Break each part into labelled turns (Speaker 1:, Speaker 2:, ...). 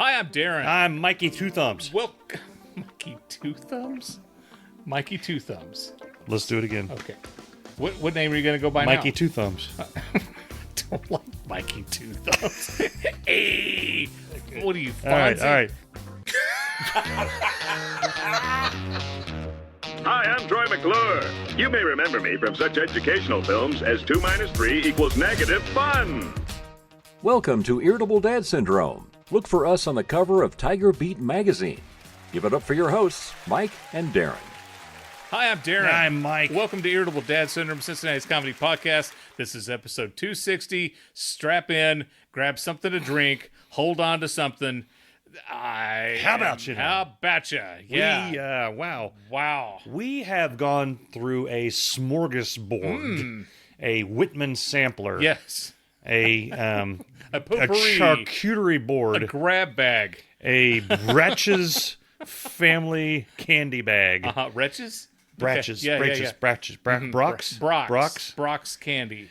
Speaker 1: Hi, I'm Darin.
Speaker 2: I'm Mikey Two Thumbs.
Speaker 1: Welcome. Mikey Two Thumbs? Mikey Two Thumbs.
Speaker 2: Let's do it again.
Speaker 1: Okay. What name are you going to go by
Speaker 2: Mikey
Speaker 1: now?
Speaker 2: Two Thumbs.
Speaker 1: Don't like Mikey Two Thumbs. Hey! What are you,
Speaker 2: All right,
Speaker 1: Fonzie?
Speaker 2: all right.
Speaker 3: Hi, I'm Troy McClure. You may remember me from such educational films as 2 minus 3 equals negative fun.
Speaker 4: Welcome to Irritable Dad Syndrome. Look for us on the cover of Tiger Beat magazine. Give it up for your hosts, Mike and Darin.
Speaker 1: Hi, I'm Darin.
Speaker 2: I'm Mike.
Speaker 1: Welcome to Irritable Dad Syndrome, Cincinnati's comedy podcast. This is episode 260. Strap in, grab something to drink, hold on to something.
Speaker 2: How about you?
Speaker 1: How about you? Yeah.
Speaker 2: Wow. We have gone through a smorgasbord, a Whitman sampler,
Speaker 1: Yes.
Speaker 2: a
Speaker 1: Potpourri.
Speaker 2: charcuterie board,
Speaker 1: A grab bag.
Speaker 2: a Bratches family candy bag.
Speaker 1: Wretches?
Speaker 2: Bratches,
Speaker 1: Okay. Yeah,
Speaker 2: Bratches,
Speaker 1: yeah.
Speaker 2: Bratches,
Speaker 1: Brock's candy.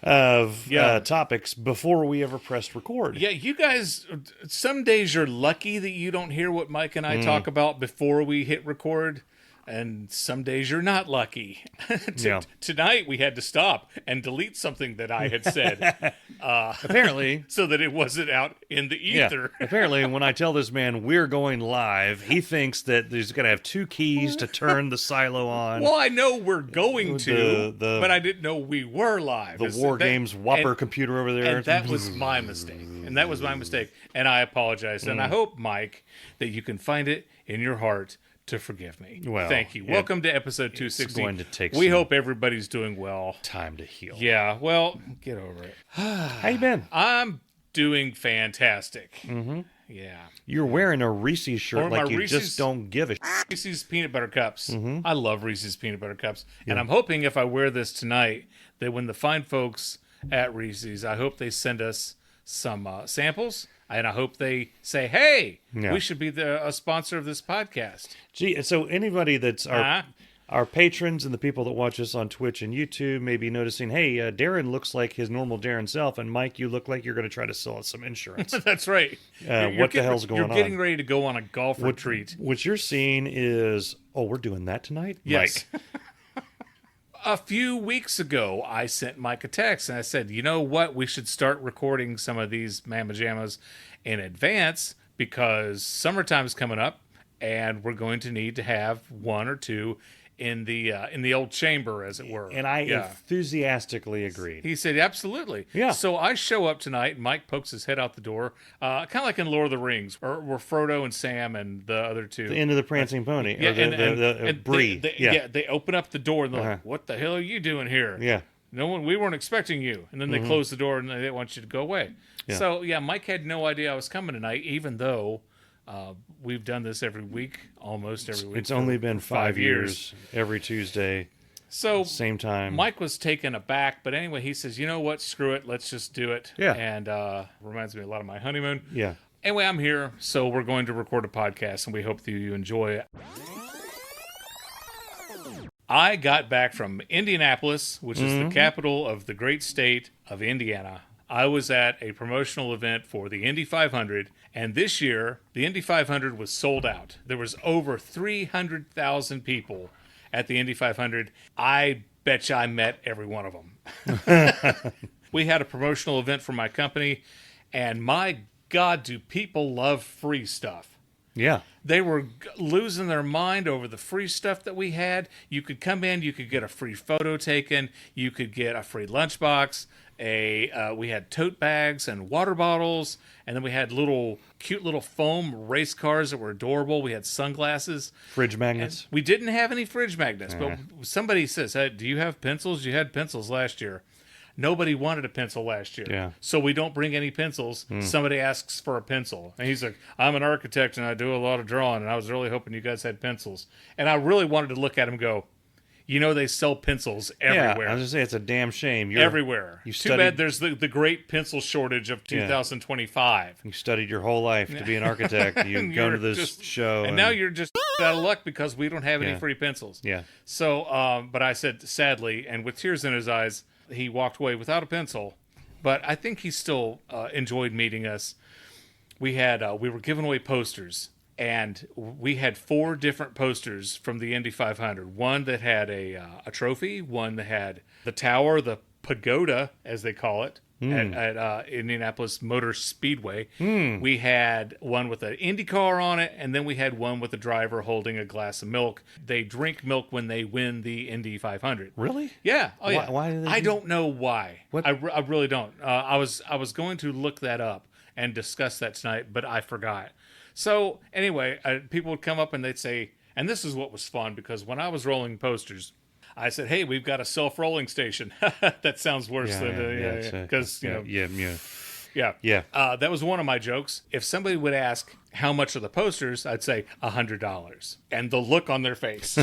Speaker 2: of
Speaker 1: Yeah.
Speaker 2: topics before we ever pressed record.
Speaker 1: Yeah, you guys, some days you're lucky that you don't hear what Mike and I talk about before we hit record, and some days you're not lucky. Tonight we had to stop and delete something that I had said
Speaker 2: Apparently,
Speaker 1: so that it wasn't out in the ether.
Speaker 2: apparently, when I tell this man we're going live, he thinks that he's going to have two keys to turn the silo on.
Speaker 1: Well, I know we're going to,
Speaker 2: The-
Speaker 1: but I didn't know we were live.
Speaker 2: The War Games Whopper computer over there.
Speaker 1: And that was my mistake. And I apologize. And I hope, Mike, that you can find it in your heart to forgive me.
Speaker 2: Well,
Speaker 1: thank you. Welcome to episode 260.
Speaker 2: going to take
Speaker 1: we
Speaker 2: some
Speaker 1: hope everybody's doing well.
Speaker 2: time to heal.
Speaker 1: Yeah, well, get over it.
Speaker 2: How you been?
Speaker 1: I'm doing fantastic. Mm-hmm. Yeah.
Speaker 2: You're wearing a Reese's shirt
Speaker 1: Or my
Speaker 2: like you
Speaker 1: Reese's-
Speaker 2: just don't give a
Speaker 1: Reese's Peanut Butter Cups. I love Reese's Peanut Butter Cups. And I'm hoping if I wear this tonight, that when the fine folks at Reese's, I hope they send us some samples. And I hope they say, hey,
Speaker 2: Yeah.
Speaker 1: we should be a sponsor of this podcast.
Speaker 2: Gee, so anybody that's our patrons and the people that watch us on Twitch and YouTube may be noticing, hey, Darin looks like his normal Darin self, and Mike, you look like you're going to try to sell us some insurance.
Speaker 1: That's right.
Speaker 2: What the hell's going on?
Speaker 1: You're getting ready to go on a golf retreat.
Speaker 2: What you're seeing is, we're doing that tonight?
Speaker 1: Yes.
Speaker 2: Mike.
Speaker 1: A few weeks ago, I sent Mike a text and I said, you know what? We should start recording some of these Mamma Jammas in advance because summertime's coming up and we're going to need to have one or two in the old chamber, as it were.
Speaker 2: And I enthusiastically agreed.
Speaker 1: He said, absolutely.
Speaker 2: Yeah.
Speaker 1: So I show up tonight, and Mike pokes his head out the door, kind of like in Lord of the Rings, where Frodo and Sam and the other two.
Speaker 2: The end of the Prancing Pony.
Speaker 1: Yeah,
Speaker 2: Or the Bree.
Speaker 1: They open up the door, and they're like, what the hell are you doing here?
Speaker 2: Yeah.
Speaker 1: We weren't expecting you. And then they close the door, and they didn't want you to go away.
Speaker 2: Yeah.
Speaker 1: So, Mike had no idea I was coming tonight, even though we've done this every week, almost every week.
Speaker 2: It's only been 5 years, every Tuesday,
Speaker 1: So
Speaker 2: same time.
Speaker 1: Mike was taken aback, but anyway, he says, you know what, screw it, let's just do it.
Speaker 2: Yeah.
Speaker 1: And reminds me a lot of my honeymoon.
Speaker 2: Yeah.
Speaker 1: Anyway, I'm here, so we're going to record a podcast, and we hope that you enjoy it. I got back from Indianapolis, which is the capital of the great state of Indiana. I was at a promotional event for the Indy 500, and this year, the Indy 500 was sold out. There was over 300,000 people at the Indy 500. I bet you I met every one of them. We had a promotional event for my company, and my God, do people love free stuff.
Speaker 2: Yeah.
Speaker 1: They were losing their mind over the free stuff that we had. You could come in, you could get a free photo taken, you could get a free lunchbox. We had tote bags and water bottles, and then we had cute little foam race cars that were adorable. We had sunglasses.
Speaker 2: Fridge magnets.
Speaker 1: We didn't have any fridge magnets, but somebody says, hey, do you have pencils? You had pencils last year. Nobody wanted a pencil last year.
Speaker 2: Yeah.
Speaker 1: So we don't bring any pencils. Somebody asks for a pencil. And he's like, I'm an architect and I do a lot of drawing, and I was really hoping you guys had pencils. And I really wanted to look at him and go, they sell pencils everywhere.
Speaker 2: Yeah, I was going to say, it's a damn shame.
Speaker 1: Everywhere.
Speaker 2: You
Speaker 1: Too bad there's the great pencil shortage of 2025.
Speaker 2: You studied your whole life to be an architect. You go to this show.
Speaker 1: And now you're just out of luck because we don't have any free pencils.
Speaker 2: Yeah.
Speaker 1: So, but I said, sadly, and with tears in his eyes, he walked away without a pencil. But I think he still enjoyed meeting us. we were giving away posters, and we had 4 different posters from the Indy 500. One that had a trophy, one that had the tower, the pagoda, as they call it, at Indianapolis Motor Speedway. We had one with an Indy car on it, and then we had one with a driver holding a glass of milk. They drink milk when they win the Indy 500.
Speaker 2: Really?
Speaker 1: Yeah. Oh, yeah.
Speaker 2: Why do they
Speaker 1: I don't know why.
Speaker 2: What?
Speaker 1: I really don't. I was going to look that up and discuss that tonight, but I forgot. So anyway, people would come up and they'd say, and this is what was fun, because when I was rolling posters, I said, "Hey, we've got a self-rolling station." That sounds worse because that was one of my jokes. If somebody would ask how much are the posters, I'd say $100, and the look on their face.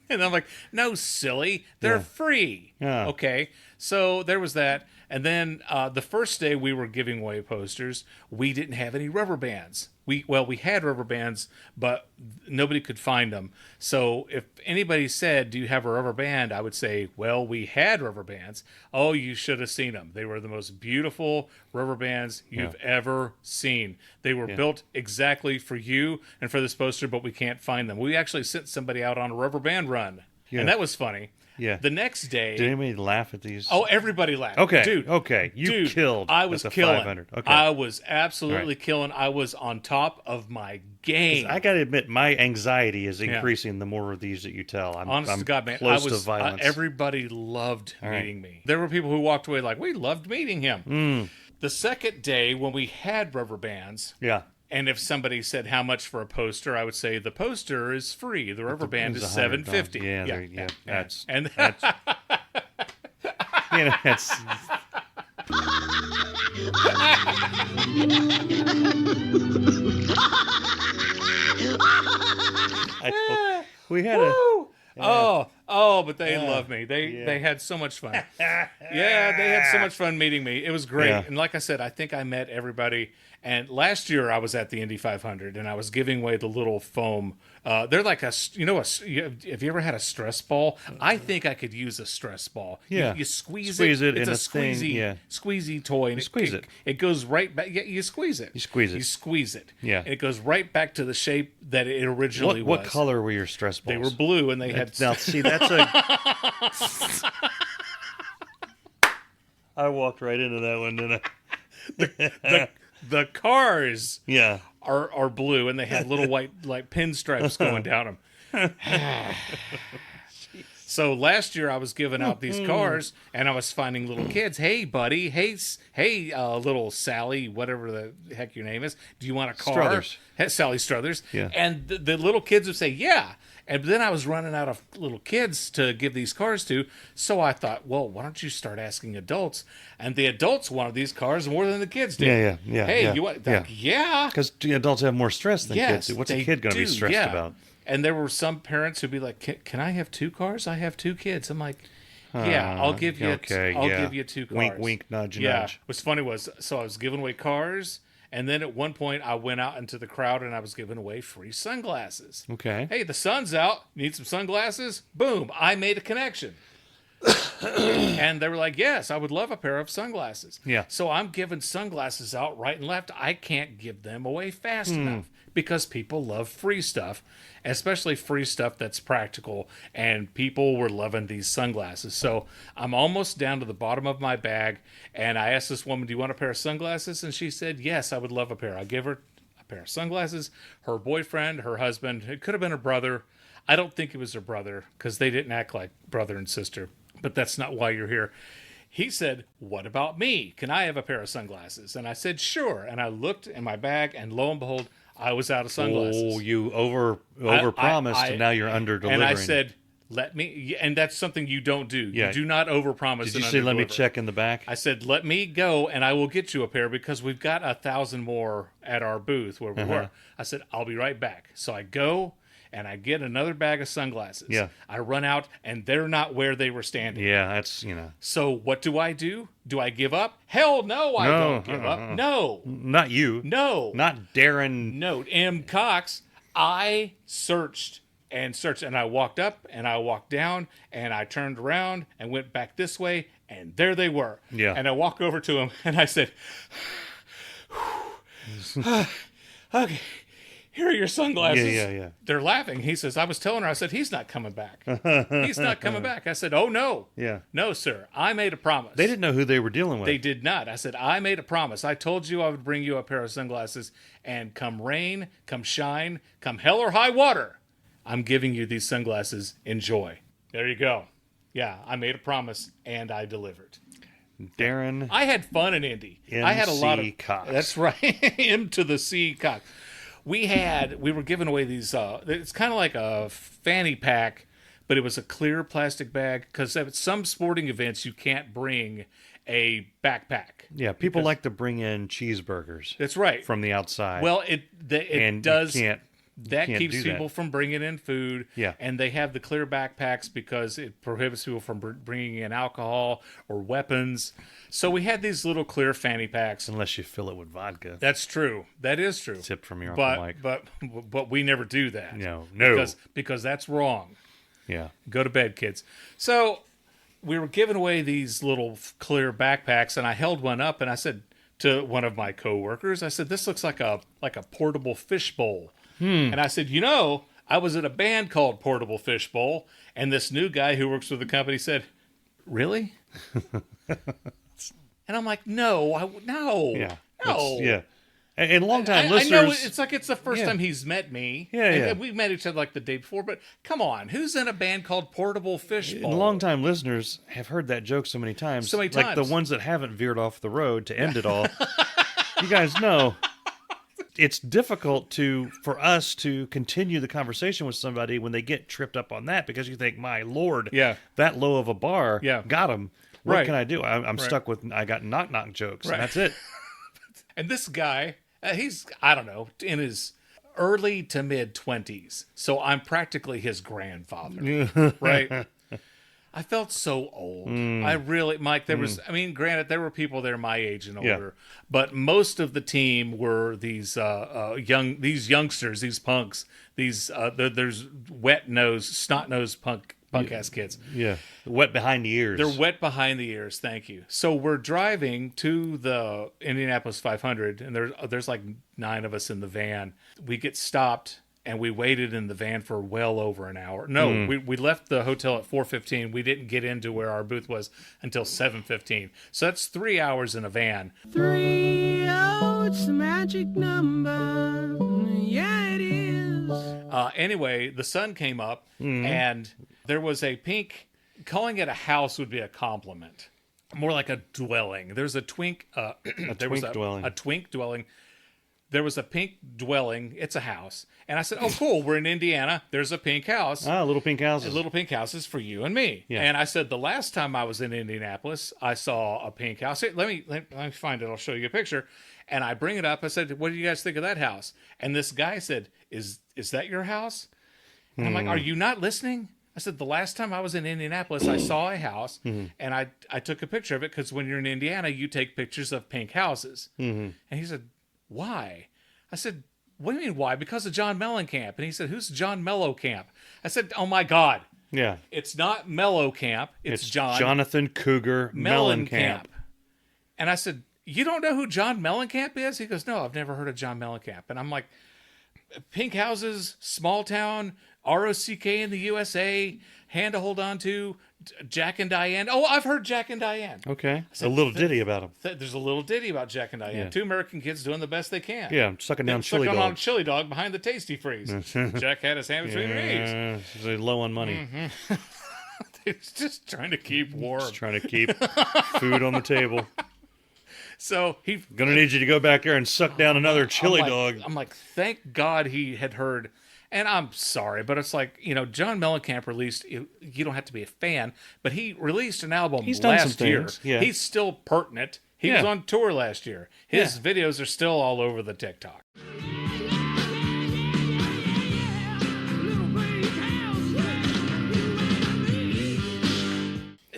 Speaker 1: And I'm like, "No, silly, they're free."
Speaker 2: Yeah.
Speaker 1: Okay, so there was that. And then the first day we were giving away posters, we didn't have any rubber bands. We had rubber bands, but nobody could find them. So if anybody said, "Do you have a rubber band?" I would say, "Well, we had rubber bands." "Oh, you should have seen them. They were the most beautiful rubber bands you've ever seen. They were built exactly for you and for this poster, but we can't find them." We actually sent somebody out on a rubber band run, and that was funny.
Speaker 2: Yeah.
Speaker 1: The next day...
Speaker 2: Did anybody laugh at these?
Speaker 1: Oh, everybody laughed.
Speaker 2: Okay.
Speaker 1: Dude.
Speaker 2: Okay. You killed.
Speaker 1: I was
Speaker 2: at the
Speaker 1: killing.
Speaker 2: 500. Okay.
Speaker 1: I was absolutely killing. I was on top of my game.
Speaker 2: I got to admit, my anxiety is increasing the more of these that you tell.
Speaker 1: Honest
Speaker 2: I'm
Speaker 1: to God, man.
Speaker 2: close to violence.
Speaker 1: Everybody loved meeting me. There were people who walked away like, "We loved meeting him." The second day, when we had rubber bands...
Speaker 2: Yeah.
Speaker 1: And if somebody said how much for a poster, I would say the poster is free. The rubber band is $750.
Speaker 2: Yeah. That's you know, that's. We had a.
Speaker 1: But they love me. They had so much fun. They had so much fun meeting me. It was great.
Speaker 2: Yeah.
Speaker 1: And like I said, I think I met everybody. And last year I was at the Indy 500 and I was giving away the little foam. They're like have you ever had a stress ball? I think I could use a stress ball.
Speaker 2: Yeah.
Speaker 1: You squeeze
Speaker 2: it.
Speaker 1: It's
Speaker 2: in
Speaker 1: a squeezy toy. And
Speaker 2: you squeeze it.
Speaker 1: It goes right back. Yeah, you squeeze it.
Speaker 2: You squeeze it.
Speaker 1: You squeeze it.
Speaker 2: Yeah.
Speaker 1: And it goes right back to the shape that it originally was.
Speaker 2: What color were your stress balls?
Speaker 1: They were blue and they had...
Speaker 2: Now, see, that's a... I walked right into that one, didn't I?
Speaker 1: The cars
Speaker 2: are
Speaker 1: blue, and they had little white like pinstripes going down them. So last year I was giving out these cars, and I was finding little kids. "Hey, buddy. Hey, little Sally, whatever the heck your name is. Do you want a car?"
Speaker 2: Struthers.
Speaker 1: Sally Struthers.
Speaker 2: Yeah.
Speaker 1: And the little kids would say, "Yeah." And then I was running out of little kids to give these cars to, so I thought, well, why don't you start asking adults? And the adults wanted these cars more than the kids did.
Speaker 2: Yeah.
Speaker 1: Hey, you want? Yeah.
Speaker 2: Because adults have more stress than kids do. What's a kid going to be stressed about?
Speaker 1: And there were some parents who'd be like, "Can I have 2 cars? I have 2 kids." I'm like, "Yeah, I'll give you. I'll give you 2 cars."
Speaker 2: Wink, wink, nudge, nudge.
Speaker 1: What's funny was, so I was giving away cars. And then at one point, I went out into the crowd and I was giving away free sunglasses.
Speaker 2: Okay.
Speaker 1: Hey, the sun's out. Need some sunglasses? Boom. I made a connection. And they were like, "Yes, I would love a pair of sunglasses."
Speaker 2: Yeah.
Speaker 1: So I'm giving sunglasses out right and left. I can't give them away fast enough because people love free stuff, especially free stuff that's practical. And people were loving these sunglasses. So I'm almost down to the bottom of my bag. And I asked this woman, "Do you want a pair of sunglasses?" And she said, "Yes, I would love a pair." I gave her a pair of sunglasses. Her boyfriend, her husband, it could have been her brother. I don't think it was her brother because they didn't act like brother and sister. But that's not why you're here. He said, "What about me? Can I have a pair of sunglasses?" And I said, "Sure." And I looked in my bag, and lo and behold, I was out of sunglasses.
Speaker 2: Oh, you overpromised, and now you're under-delivering.
Speaker 1: And I said, "Let me," and that's something you don't do.
Speaker 2: Yeah.
Speaker 1: You do not overpromise.
Speaker 2: Did you say, "Let me check in the back"?
Speaker 1: I said, "Let me go, and I will get you a pair because we've got 1,000 more at our booth where we were." I said, "I'll be right back." So I go, and I get another bag of sunglasses.
Speaker 2: Yeah.
Speaker 1: I run out, and they're not where they were standing.
Speaker 2: Yeah, that's, you know.
Speaker 1: So what do? Do I give up? Hell no, I don't give up. No.
Speaker 2: Not you.
Speaker 1: No.
Speaker 2: Not Darin.
Speaker 1: No, M. Cox. I searched, and I walked up, and I walked down, and I turned around, and went back this way, and there they were.
Speaker 2: Yeah.
Speaker 1: And I walk over to him, and I said, Okay, here are your sunglasses.
Speaker 2: Yeah.
Speaker 1: They're laughing. He says, I was telling her, I said, he's not coming back. He's not coming back. I said, oh, no.
Speaker 2: Yeah.
Speaker 1: No, sir. I made a promise.
Speaker 2: They didn't know who they were dealing with.
Speaker 1: They did not. I said, I made a promise. I told you I would bring you a pair of sunglasses, and come rain, come shine, come hell or high water, I'm giving you these sunglasses. Enjoy. There you go. Yeah, I made a promise, and I delivered.
Speaker 2: Darin.
Speaker 1: I had fun in Indy. I had a lot of
Speaker 2: Cox.
Speaker 1: That's right. M to the C Cox. We were giving away these. It's kind of like a fanny pack, but it was a clear plastic bag because at some sporting events you can't bring a backpack.
Speaker 2: Yeah, people like to bring in cheeseburgers.
Speaker 1: That's right.
Speaker 2: From the outside.
Speaker 1: Well, it does. That
Speaker 2: can't
Speaker 1: keeps
Speaker 2: do
Speaker 1: people
Speaker 2: that.
Speaker 1: from bringing in food.
Speaker 2: Yeah.
Speaker 1: And they have the clear backpacks because it prohibits people from bringing in alcohol or weapons. So we had these little clear fanny packs.
Speaker 2: Unless you fill it with vodka.
Speaker 1: That's true. That is true.
Speaker 2: Tip from your Uncle Mike.
Speaker 1: But we never do that.
Speaker 2: No.
Speaker 1: Because that's wrong.
Speaker 2: Yeah.
Speaker 1: Go to bed, kids. So we were giving away these little clear backpacks, and I held one up, and I said to one of my coworkers, I said, this looks like a portable fishbowl. And I said, I was in a band called Portable Fishbowl, and this new guy who works with the company said, really? And I'm like, no.
Speaker 2: Yeah.
Speaker 1: No.
Speaker 2: Yeah. And long-time listeners...
Speaker 1: I know it's like it's the first time he's met me.
Speaker 2: Yeah.
Speaker 1: And we met each other like the day before, but come on. Who's in a band called Portable Fishbowl?
Speaker 2: And long-time listeners have heard that joke so many times. Like the ones that haven't veered off the road to end it all. You guys know... It's difficult for us to continue the conversation with somebody when they get tripped up on that because you think, my Lord, that low of a bar got him. What can I do? I'm stuck with, I got knock-knock jokes, and that's it.
Speaker 1: And this guy, he's, I don't know, in his early to mid-20s, so I'm practically his grandfather, right? I felt so old. I really, Mike, granted, there were people there my age and older, but most of the team were these youngsters, these punks, there's wet-nosed, snot-nosed punk-ass kids.
Speaker 2: Yeah, wet behind the ears.
Speaker 1: They're wet behind the ears, thank you. So we're driving to the Indianapolis 500, and there's like 9 of us in the van. We get stopped, and we waited in the van for well over an hour. No, we left the hotel at 4:15. We didn't get into where our booth was until 7:15. So that's 3 hours in a van.
Speaker 5: 3, it's the magic number. Yeah, it is.
Speaker 1: Anyway, the sun came up, and there was a pink... Calling it a house would be a compliment. More like a dwelling. There's a twink...
Speaker 2: dwelling.
Speaker 1: A twink dwelling. There was a pink dwelling. It's a house. And I said, oh, cool. We're in Indiana. There's a pink house.
Speaker 2: Little pink houses.
Speaker 1: Little pink houses for you and me.
Speaker 2: Yeah.
Speaker 1: And I said, the last time I was in Indianapolis, I saw a pink house. Hey, let me find it. I'll show you a picture. And I bring it up. I said, what do you guys think of that house? And this guy said, is that your house? And I'm like, are you not listening? I said, the last time I was in Indianapolis, I saw a house, and I took a picture of it because when you're in Indiana, you take pictures of pink houses. And he said, why? I said, what do you mean why? Because of John Mellencamp. And he said, who's John Mellencamp? I said, oh my God.
Speaker 2: Yeah.
Speaker 1: It's not Mellencamp. It's
Speaker 2: Jonathan Cougar Mellencamp.
Speaker 1: And I said, you don't know who John Mellencamp is? He goes, no, I've never heard of John Mellencamp. And I'm like, pink houses, small town, ROCK in the USA, hand to hold on to, Jack and Diane. Oh, I've heard Jack and Diane.
Speaker 2: Okay. A little ditty about him.
Speaker 1: There's a little ditty about Jack and Diane.
Speaker 2: Yeah.
Speaker 1: 2 American kids doing the best they can.
Speaker 2: Yeah, sucking down chili
Speaker 1: Sucking on a
Speaker 2: dogs.
Speaker 1: chili dog behind the Tasty Freeze. Jack had his hand between her knees.
Speaker 2: They're low on money.
Speaker 1: He's just trying to keep warm.
Speaker 2: Just trying to keep food on the table.
Speaker 1: So
Speaker 2: Gonna need you to go back there and suck down another chili dog.
Speaker 1: I'm like, thank God he had heard. And I'm sorry, but it's like, John Mellencamp released, you don't have to be a fan, but he released an album last year.
Speaker 2: Yeah.
Speaker 1: He's still pertinent. He was on tour last year. His videos are still all over the TikTok.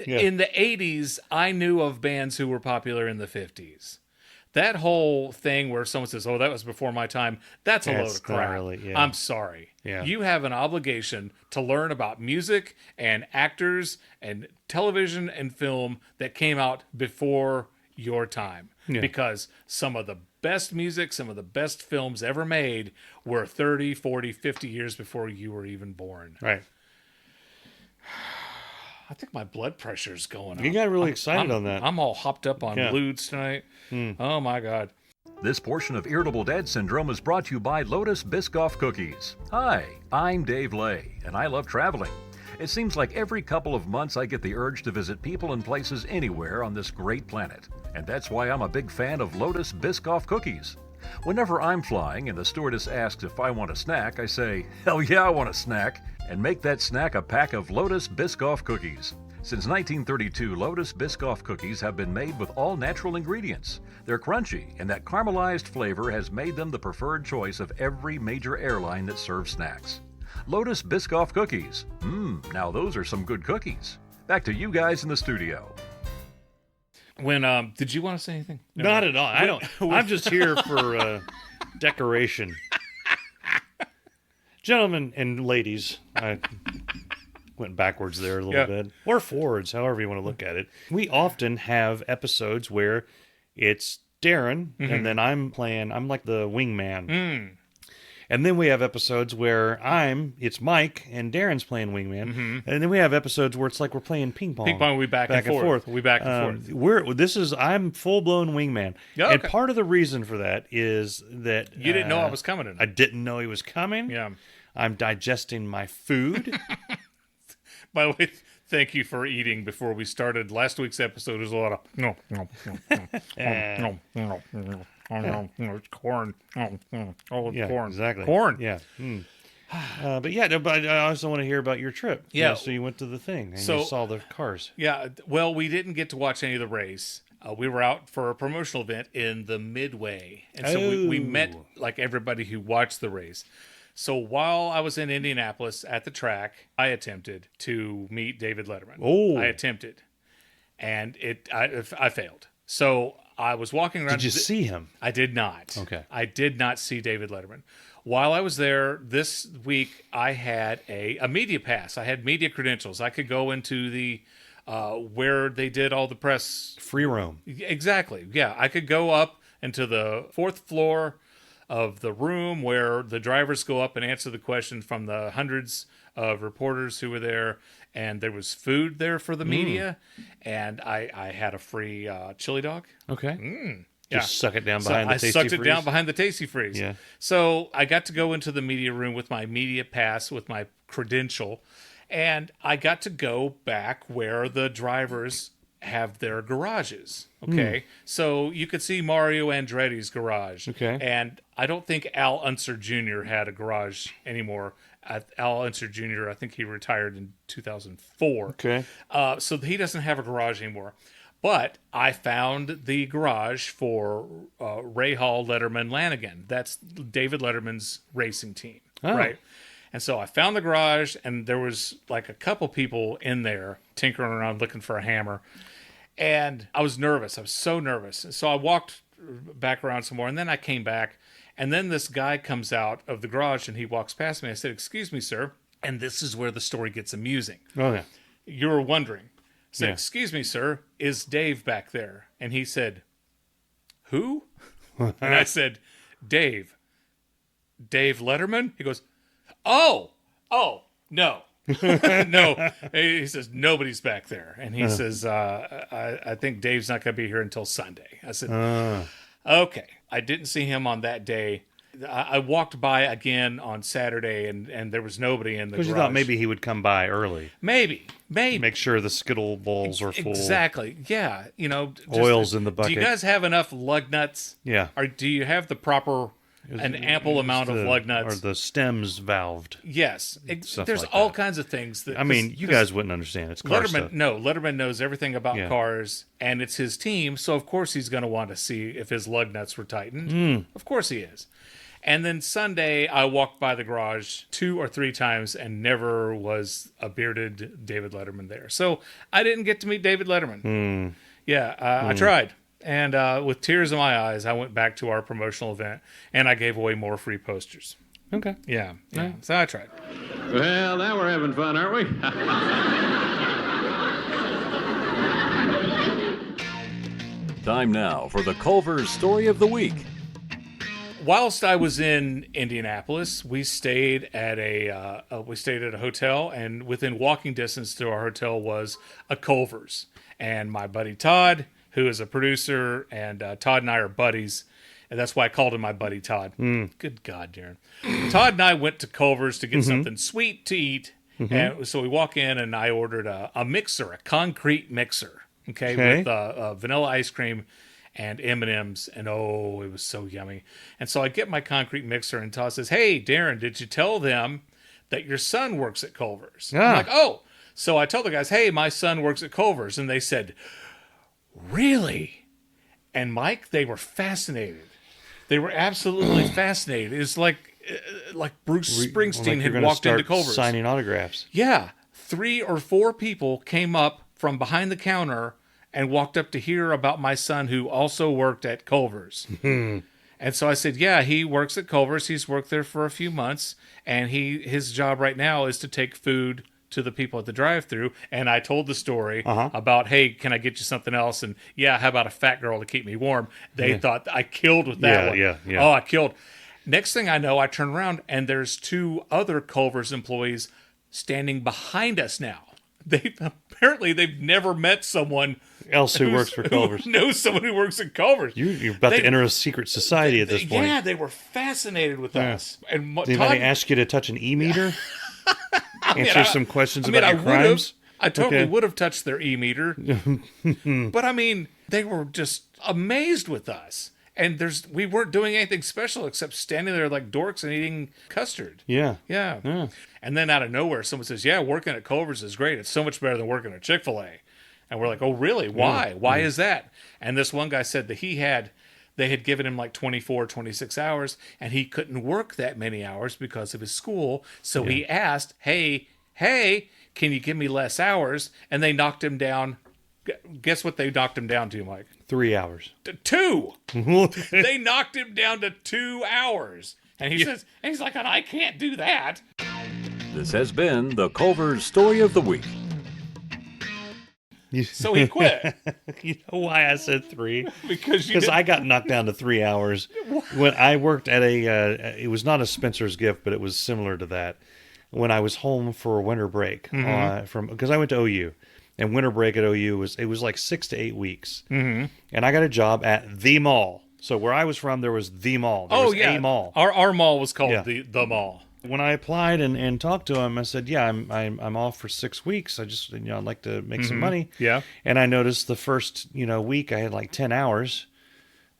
Speaker 2: Yeah.
Speaker 1: In the 80s, I knew of bands who were popular in the 50s. That whole thing where someone says, oh, that was before my time, that's a load of crap.
Speaker 2: Really, yeah.
Speaker 1: I'm sorry.
Speaker 2: Yeah.
Speaker 1: You have an obligation to learn about music and actors and television and film that came out before your time.
Speaker 2: Yeah.
Speaker 1: Because some of the best music, some of the best films ever made were 30, 40, 50 years before you were even born.
Speaker 2: Right.
Speaker 1: I think my blood pressure's going up.
Speaker 2: You got really excited on that.
Speaker 1: I'm all hopped up on Ludes tonight. Oh, my God.
Speaker 4: This portion of Irritable Dad Syndrome is brought to you by Lotus Biscoff Cookies. Hi, I'm Dave Lay, and I love traveling. It seems like every couple of months I get the urge to visit people and places anywhere on this great planet. And that's why I'm a big fan of Lotus Biscoff Cookies. Whenever I'm flying and the stewardess asks if I want a snack, I say, hell yeah, I want a snack, and make that snack a pack of Lotus Biscoff Cookies. Since 1932, Lotus Biscoff Cookies have been made with all natural ingredients. They're crunchy, and that caramelized flavor has made them the preferred choice of every major airline that serves snacks. Lotus Biscoff Cookies. Now those are some good cookies. Back to you guys in the studio.
Speaker 1: Did you want to say anything?
Speaker 2: No. Not at all. I don't. I'm just here for decoration. Gentlemen and ladies, I went backwards there a little bit. Or forwards, however you want to look at it. We often have episodes where it's Darin, and then I'm like the wingman. And then we have episodes where it's Mike and Darin's playing wingman. And then we have episodes where it's like we're playing ping pong.
Speaker 1: Ping pong, we back and forth. We back and forth.
Speaker 2: I'm full-blown wingman.
Speaker 1: Okay.
Speaker 2: And part of the reason for that is that...
Speaker 1: You didn't know I was coming tonight.
Speaker 2: I didn't know he was coming.
Speaker 1: Yeah.
Speaker 2: I'm digesting my food.
Speaker 1: By the way, thank you for eating before we started. Last week's episode was a lot of no, it's corn. It's corn.
Speaker 2: Exactly.
Speaker 1: Corn.
Speaker 2: Yeah. But I also want to hear about your trip.
Speaker 1: Yeah.
Speaker 2: So you went to the thing and you saw the cars.
Speaker 1: Yeah. Well, we didn't get to watch any of the race. We were out for a promotional event in the Midway, and so we met like everybody who watched the race. So while I was in Indianapolis at the track, I attempted to meet David Letterman.
Speaker 2: Oh.
Speaker 1: I attempted. And I failed. So I was walking around.
Speaker 2: Did you see him?
Speaker 1: I did not.
Speaker 2: Okay.
Speaker 1: I did not see David Letterman. While I was there this week, I had a media pass. I had media credentials. I could go into the where they did all the press.
Speaker 2: Free roam.
Speaker 1: Exactly. Yeah. I could go up into the 4th floor of the room where the drivers go up and answer the questions from the hundreds of reporters who were there, and there was food there for the media, and I had a free chili dog.
Speaker 2: Okay.
Speaker 1: Yeah.
Speaker 2: Just suck it down behind the Tasty Freeze.
Speaker 1: I sucked it down behind the Tasty Freeze.
Speaker 2: Yeah.
Speaker 1: So I got to go into the media room with my media pass, with my credential, and I got to go back where the drivers have their garages. Okay. So you could see Mario Andretti's garage.
Speaker 2: Okay.
Speaker 1: And I don't think Al Unser Jr. had a garage anymore. Al Unser Jr., I think he retired in 2004.
Speaker 2: Okay.
Speaker 1: So he doesn't have a garage anymore. But I found the garage for Ray Hall, Letterman, Lanigan. That's David Letterman's racing team.
Speaker 2: Oh. Right.
Speaker 1: And so I found the garage, and there was like a couple people in there tinkering around looking for a hammer. And I was nervous. I was so nervous. So I walked back around some more, and then I came back. And then this guy comes out of the garage, and he walks past me. I said, "Excuse me, sir." And this is where the story gets amusing.
Speaker 2: Oh, yeah.
Speaker 1: You were wondering. I said,
Speaker 2: Yeah.
Speaker 1: "Excuse me, sir, is Dave back there?" And he said, "Who?" And I said, Dave Letterman?" He goes, Oh, no. No. He says, "Nobody's back there." And he says, I think Dave's not going to be here until Sunday. I said, okay. I didn't see him on that day. I walked by again on Saturday, and there was nobody in the garage.
Speaker 2: Because you thought maybe he would come by early.
Speaker 1: Maybe.
Speaker 2: Make sure the Skittle bowls are full.
Speaker 1: Exactly. Yeah.
Speaker 2: Oil's in the bucket.
Speaker 1: Do you guys have enough Lugnuts?
Speaker 2: Yeah.
Speaker 1: Or do you have the proper... an ample amount of Lugnuts.
Speaker 2: Or the stems valved.
Speaker 1: Yes. There's
Speaker 2: like
Speaker 1: all
Speaker 2: that.
Speaker 1: kinds of things. That,
Speaker 2: you guys wouldn't understand. It's car stuff.
Speaker 1: Letterman knows everything about cars, and it's his team, so of course he's going to want to see if his Lugnuts were tightened. Of course he is. And then Sunday, I walked by the garage 2 or 3 times, and never was a bearded David Letterman there. So I didn't get to meet David Letterman. I tried. And with tears in my eyes, I went back to our promotional event, and I gave away more free posters.
Speaker 2: Okay.
Speaker 1: Yeah. So I tried.
Speaker 3: Well, now we're having fun, aren't we?
Speaker 4: Time now for the Culver's Story of the Week.
Speaker 1: whilst I was in Indianapolis, we stayed at a hotel, and within walking distance to our hotel was a Culver's. And my buddy Todd, who is a producer, and Todd and I are buddies, and that's why I called him my buddy Todd. Good God, Darin. Todd and I went to Culver's to get something sweet to eat, and so we walk in, and I ordered a mixer, a concrete mixer, okay. With vanilla ice cream and M&Ms, and oh, it was so yummy. And so I get my concrete mixer, and Todd says, "Hey, Darin, did you tell them that your son works at Culver's?" I'm like, "Oh." So I told the guys, "Hey, my son works at Culver's," and they said, "Really?" And Mike, they were fascinated. They were absolutely fascinated. It's like Bruce Springsteen had walked into Culver's.
Speaker 2: Signing autographs.
Speaker 1: Yeah. 3 or 4 people came up from behind the counter and walked up to hear about my son, who also worked at Culver's. And so I said, "Yeah, he works at Culver's. He's worked there for a few months, and his job right now is to take food to the people at the drive-thru." And I told the story about, "Hey, can I get you something else?" And yeah, how about a fat girl to keep me warm? They thought I killed with that one. Yeah. Oh, I killed. Next thing I know, I turn around and there's 2 other Culver's employees standing behind us now. Apparently they've never met someone
Speaker 2: else who works for Culver's.
Speaker 1: Who knows someone who works at Culver's.
Speaker 2: You're about to enter a secret society at this point.
Speaker 1: Yeah, they were fascinated with us. And
Speaker 2: did anybody ask you to touch an e-meter? Answer some questions about your crimes?
Speaker 1: I totally would have touched their e-meter. But I mean, they were just amazed with us. And we weren't doing anything special except standing there like dorks and eating custard.
Speaker 2: Yeah.
Speaker 1: And then out of nowhere, someone says, "Yeah, working at Culver's is great. It's so much better than working at Chick Fil A." And we're like, "Oh, really? Why? Why is that?" And this one guy said that they had given him like 24, 26 hours, and he couldn't work that many hours because of his school. So he asked, hey, can you give me less hours? And they knocked him down. Guess what they knocked him down to, Mike?
Speaker 2: 3 hours.
Speaker 1: 2. They knocked him down to 2 hours. And he's like, "I can't do that."
Speaker 4: This has been the Culver's Story of the Week.
Speaker 1: So he quit.
Speaker 2: You know why I said 3?
Speaker 1: Because
Speaker 2: I got knocked down to 3 hours when I worked at it was not a Spencer's Gift, but it was similar to that. When I was home for a winter break because I went to OU, and winter break at OU was like 6 to 8 weeks. And I got a job at the mall. So where I was from, there was the mall. There was a mall.
Speaker 1: Our mall was called the mall.
Speaker 2: When I applied and talked to him, I said, "Yeah, I'm off for 6 weeks. I just I'd like to make some money."
Speaker 1: Yeah.
Speaker 2: And I noticed the first week I had like 10 hours.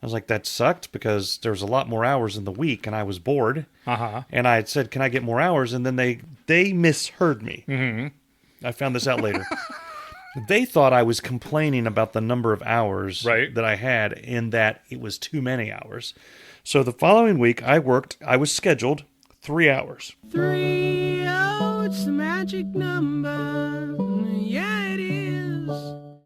Speaker 2: I was like, that sucked because there was a lot more hours in the week, and I was bored. And I said, "Can I get more hours?" And then they misheard me. I found this out later. They thought I was complaining about the number of hours that I had, in that it was too many hours. So the following week I was scheduled 3 hours.
Speaker 5: 3, oh, it's the magic number. Yeah, it is.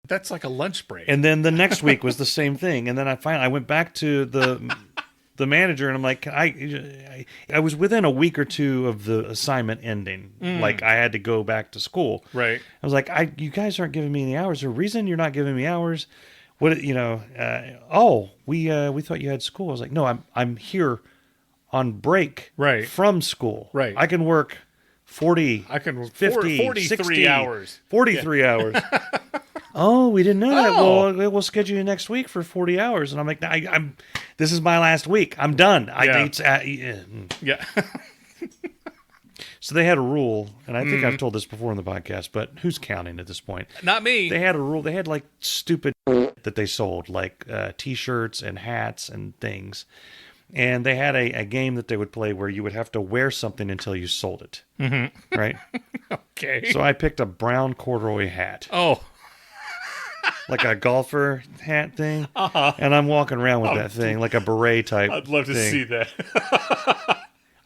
Speaker 1: That's like a lunch break.
Speaker 2: And then the next week was the same thing. And then I went back to the manager, and I'm like, I was within a week or 2 of the assignment ending. Like, I had to go back to school.
Speaker 1: Right.
Speaker 2: I was like, you guys aren't giving me any hours. There's a reason you're not giving me hours. What, we thought you had school. I was like, no, I'm here on break from school.
Speaker 1: Right.
Speaker 2: I can work 40,
Speaker 1: I can work
Speaker 2: 50,
Speaker 1: 43
Speaker 2: 60,
Speaker 1: hours.
Speaker 2: 43 hours. Oh, we didn't know that. Well, we'll schedule you next week for 40 hours. And I'm like, this is my last week. I'm done.
Speaker 1: Yeah.
Speaker 2: So they had a rule, and I think I've told this before in the podcast, but who's counting at this point?
Speaker 1: Not me.
Speaker 2: They had a rule. They had like stupid that they sold, like T-shirts and hats and things. And they had a game that they would play where you would have to wear something until you sold it. Mm-hmm. Right?
Speaker 1: Okay.
Speaker 2: So I picked a brown corduroy hat.
Speaker 1: Oh.
Speaker 2: Like a golfer hat thing. Uh-huh. And I'm walking around with that thing, like a beret type
Speaker 1: I'd love to see that.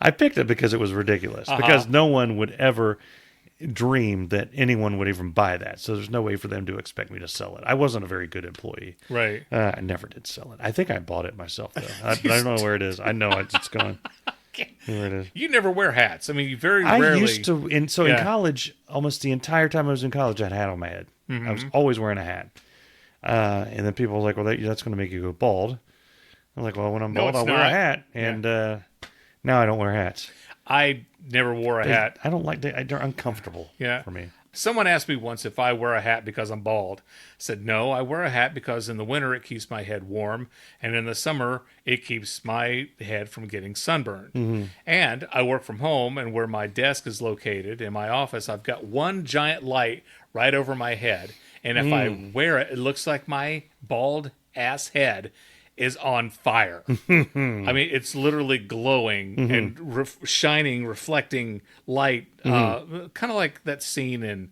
Speaker 2: I picked it because it was ridiculous. Uh-huh. Because no one would ever dream that anyone would even buy that. So there's no way for them to expect me to sell it. I wasn't a very good employee.
Speaker 1: Right.
Speaker 2: I never did sell it. I think I bought it myself, though. I don't know where it is. I know it's gone. Where it is.
Speaker 1: You never wear hats. I mean, you very rarely.
Speaker 2: I used to. In college, almost the entire time I was in college, I had a hat on my head. Mm-hmm. I was always wearing a hat. And then people were like, well, that's going to make you go bald. I'm like, well, when I'm bald, I'll wear a hat. And now I don't wear hats.
Speaker 1: I never wore a hat.
Speaker 2: I don't like that. They're uncomfortable for me.
Speaker 1: Someone asked me once if I wear a hat because I'm bald. I said, no, I wear a hat because in the winter it keeps my head warm, and in the summer it keeps my head from getting sunburned. Mm-hmm. And I work from home, and where my desk is located in my office, I've got one giant light right over my head. And if I wear it, it looks like my bald ass head is on fire. I mean, it's literally glowing and shining, reflecting light, kind of like that scene in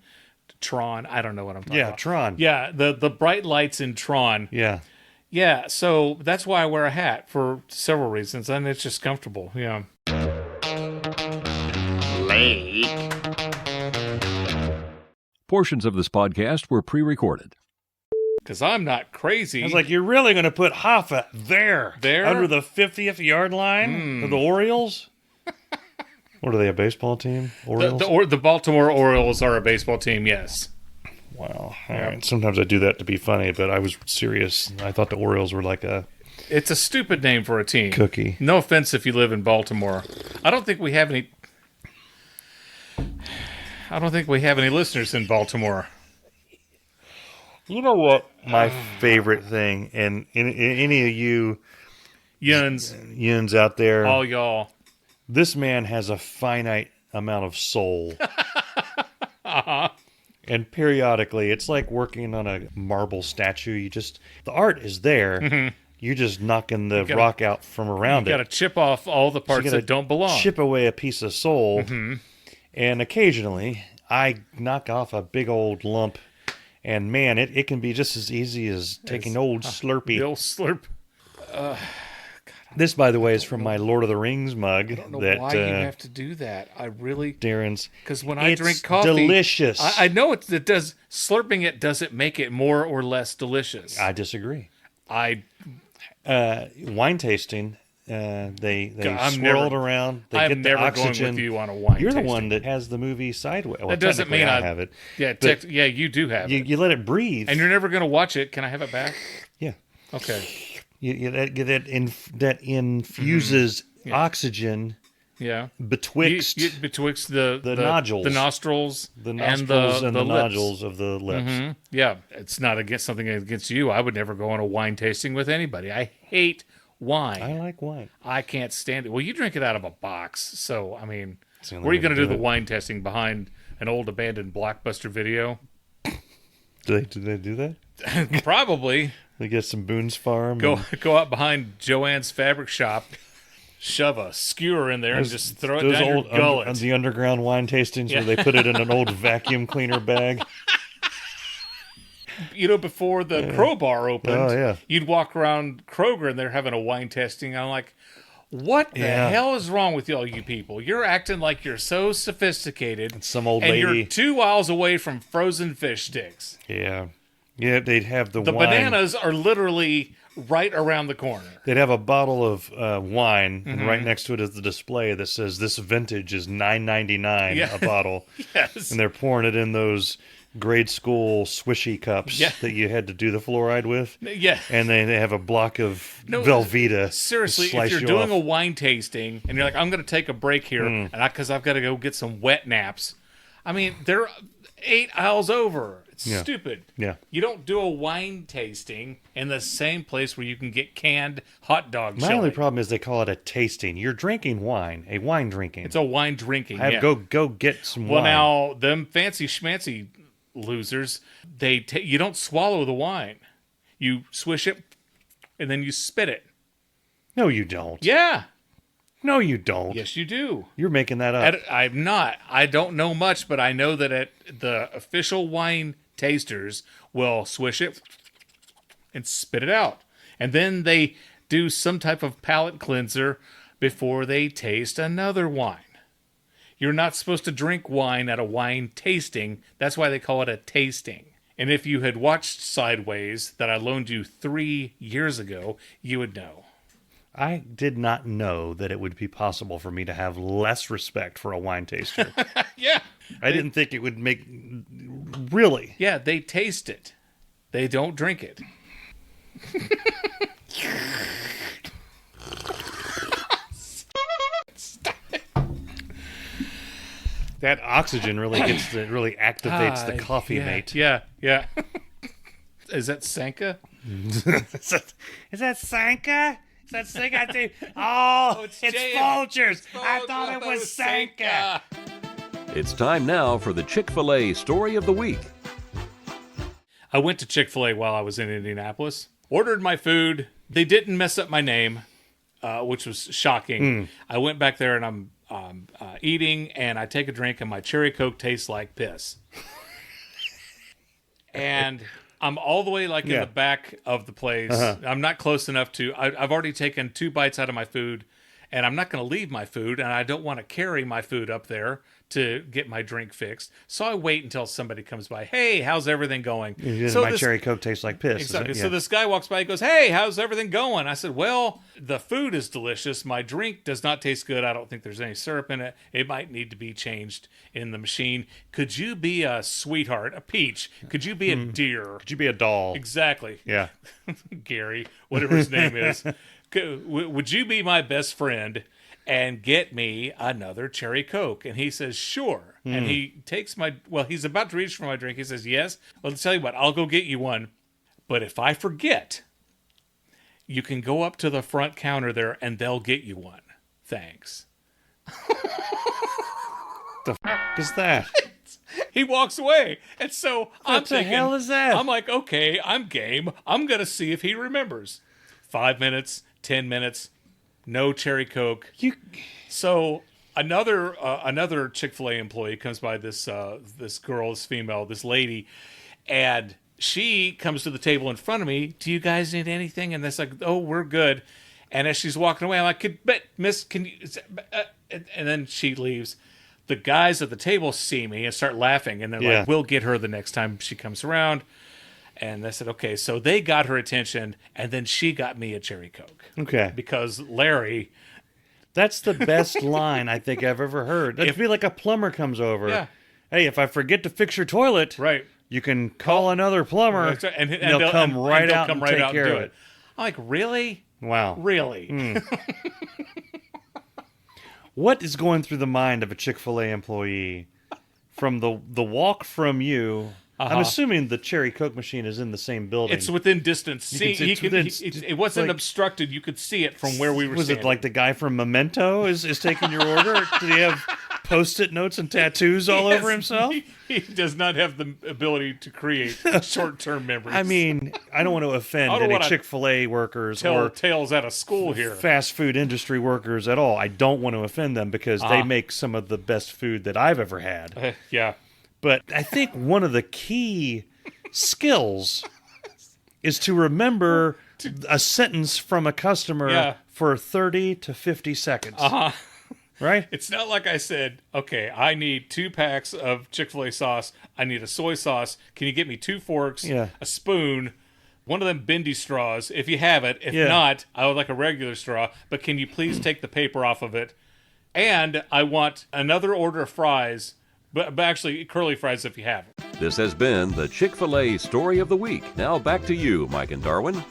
Speaker 1: Tron. I don't know what I'm talking about.
Speaker 2: Yeah, Tron.
Speaker 1: Yeah, the bright lights in Tron.
Speaker 2: Yeah.
Speaker 1: Yeah, so that's why I wear a hat for several reasons, and it's just comfortable. Yeah.
Speaker 3: Lake.
Speaker 4: Portions of this podcast were pre-recorded.
Speaker 1: Because I'm not crazy.
Speaker 2: I was like, you're really going to put Hoffa there? Under the 50th yard line of the Orioles? What are they, a baseball team? Orioles?
Speaker 1: The Baltimore Orioles are a baseball team, yes.
Speaker 2: Wow. All right. Sometimes I do that to be funny, but I was serious. I thought the Orioles were like a...
Speaker 1: It's a stupid name for a team.
Speaker 2: Cookie.
Speaker 1: No offense if you live in Baltimore. I don't think we have any listeners in Baltimore.
Speaker 2: You know what? My favorite thing, and any of you Yuns out there,
Speaker 1: all y'all,
Speaker 2: this man has a finite amount of soul. And periodically, it's like working on a marble statue. The art is there. Mm-hmm. You're just knocking the rock out from around it.
Speaker 1: You got to chip off all the parts that don't belong.
Speaker 2: Chip away a piece of soul. Mm-hmm. And occasionally, I knock off a big old lump. And man, it can be just as easy as taking old Slurpee.
Speaker 1: The old Slurp.
Speaker 2: This, by the way, is from my Lord of the Rings mug.
Speaker 1: I don't know why you have to do that. I really...
Speaker 2: Darin's.
Speaker 1: Because when I drink coffee...
Speaker 2: delicious.
Speaker 1: I know it does... Slurping it doesn't make it more or less delicious.
Speaker 2: I disagree.
Speaker 1: Wine
Speaker 2: tasting... They swirled around. They get the oxygen.
Speaker 1: Going with you on a wine
Speaker 2: You're
Speaker 1: tasting.
Speaker 2: The one that has the movie Sideways. Well,
Speaker 1: that doesn't mean
Speaker 2: I have it.
Speaker 1: Yeah, you do have it.
Speaker 2: You let it breathe,
Speaker 1: and you're never going to watch it. Can I have it back?
Speaker 2: Yeah.
Speaker 1: Okay.
Speaker 2: That infuses oxygen.
Speaker 1: Yeah.
Speaker 2: Betwixt
Speaker 1: the
Speaker 2: nodules,
Speaker 1: the nostrils,
Speaker 2: and the nodules of the lips.
Speaker 1: Mm-hmm. Yeah, it's not something against you. I would never go on a wine tasting with anybody. I hate wine.
Speaker 2: I like wine.
Speaker 1: I can't stand it. Well, you drink it out of a box, so I mean, where are you going to do the wine testing behind an old abandoned Blockbuster video?
Speaker 2: Do they do that?
Speaker 1: Probably.
Speaker 2: They get some Boone's Farm.
Speaker 1: Go out behind Joanne's fabric shop, shove a skewer in there, and just throw it down your gullet.
Speaker 2: On the underground wine tastings where they put it in an old vacuum cleaner bag.
Speaker 1: You know, before the Crowbar opened, you'd walk around Kroger and they're having a wine tasting. I'm like, what the hell is wrong with all you people? You're acting like you're so sophisticated.
Speaker 2: It's some old lady.
Speaker 1: And you're 2 miles away from frozen fish sticks.
Speaker 2: Yeah. Yeah, they'd have the wine.
Speaker 1: The bananas are literally right around the corner.
Speaker 2: They'd have a bottle of wine, and right next to it is the display that says, this vintage is $9.99 a bottle.
Speaker 1: Yes.
Speaker 2: And they're pouring it in those... grade school swishy cups that you had to do the floride with.
Speaker 1: Yeah.
Speaker 2: And they have a block of Velveeta.
Speaker 1: Seriously, if you're doing a wine tasting and you're like, I'm going to take a break here because I've got to go get some wet naps. I mean, they're 8 aisles over. It's stupid.
Speaker 2: Yeah.
Speaker 1: You don't do a wine tasting in the same place where you can get canned hot dog
Speaker 2: My only problem is they call it a tasting. You're drinking wine, a wine drinking.
Speaker 1: It's a wine drinking.
Speaker 2: Go get some wine.
Speaker 1: Well, now, them fancy schmancy losers, you don't swallow the wine. You swish it, and then you spit it.
Speaker 2: No, you don't.
Speaker 1: Yeah.
Speaker 2: No, you don't.
Speaker 1: Yes, you do.
Speaker 2: You're making that up.
Speaker 1: I'm not. I don't know much, but I know that the official wine tasters will swish it and spit it out. And then they do some type of palate cleanser before they taste another wine. You're not supposed to drink wine at a wine tasting. That's why they call it a tasting. And if you had watched Sideways that I loaned you 3 years ago, you would know.
Speaker 2: I did not know that it would be possible for me to have less respect for a wine taster.
Speaker 1: Yeah.
Speaker 2: I didn't think it would make... Really?
Speaker 1: Yeah, they taste it. They don't drink it.
Speaker 2: That oxygen really really activates the coffee mate.
Speaker 1: Yeah. Is that Sanka?
Speaker 2: Is that Sanka? Is that Sanka? Oh, it's Folgers. I thought it was Sanka.
Speaker 4: It's time now for the Chick Fil A Story of the Week.
Speaker 1: I went to Chick Fil A while I was in Indianapolis. Ordered my food. They didn't mess up my name, which was shocking. I went back there and I'm eating, and I take a drink, and my cherry Coke tastes like piss. And I'm all the way in the back of the place. I'm not close enough to... I've already taken 2 bites out of my food, and I'm not going to leave my food, and I don't want to carry my food up there to get my drink fixed. So I wait until somebody comes by. Hey, how's everything going?
Speaker 2: So my cherry Coke tastes like piss.
Speaker 1: Exactly. So this guy walks by and goes, hey, how's everything going? I said, well, the food is delicious. My drink does not taste good. I don't think there's any syrup in it. It might need to be changed in the machine. Could you be a sweetheart, a peach? Could you be a deer?
Speaker 2: Could you be a doll?
Speaker 1: Exactly.
Speaker 2: Yeah.
Speaker 1: Gary, whatever his name is. Would you be my best friend and get me another cherry Coke? And he says, sure. And he takes he's about to reach for my drink. He says, yes. Well, let's tell you what, I'll go get you one. But if I forget, you can go up to the front counter there and they'll get you one. Thanks.
Speaker 2: The f*** is that?
Speaker 1: He walks away. And so
Speaker 2: what the hell is that?
Speaker 1: I'm like, okay, I'm game. I'm going to see if he remembers. 5 minutes, 10 minutes. No cherry Coke. So another Chick Fil A employee comes by. This girl, this female, this lady, and she comes to the table in front of me. Do you guys need anything? And that's like, oh, we're good. And as she's walking away, I'm like, Miss, can you? And then she leaves. The guys at the table see me and start laughing, and they're like, we'll get her the next time she comes around. And I said, okay. So they got her attention, and then she got me a cherry Coke.
Speaker 2: Okay.
Speaker 1: Because Larry...
Speaker 2: That's the best line I think I've ever heard. It'd be like a plumber comes over.
Speaker 1: Yeah.
Speaker 2: Hey, if I forget to fix your toilet,
Speaker 1: right,
Speaker 2: you can call another plumber, and they'll come right out and take care of it.
Speaker 1: I'm like, really?
Speaker 2: Wow.
Speaker 1: Really?
Speaker 2: What is going through the mind of a Chick Fil A employee from the walk from you... I'm assuming the cherry Coke machine is in the same building.
Speaker 1: It's within distance. It wasn't obstructed. You could see it from where we were standing.
Speaker 2: Was it like the guy from Memento is taking your order? Did he have Post-it notes and tattoos all over himself?
Speaker 1: He does not have the ability to create short-term memories.
Speaker 2: I mean, I don't want to offend any Chick Fil A workers or
Speaker 1: tales out of school here.
Speaker 2: Fast food industry workers at all. I don't want to offend them because they make some of the best food that I've ever had.
Speaker 1: Yeah.
Speaker 2: But I think one of the key skills is to remember a sentence from a customer for 30 to 50 seconds. Right?
Speaker 1: It's not like I said, okay, I need 2 packs of Chick-fil-A sauce. I need a soy sauce. Can you get me 2 forks, a spoon, one of them bendy straws, if you have it. If not, I would like a regular straw. But can you please take the paper off of it? And I want another order of fries. But actually, curly fries if you have it.
Speaker 4: This has been the Chick Fil A Story of the Week. Now back to you, Mike and Darwin.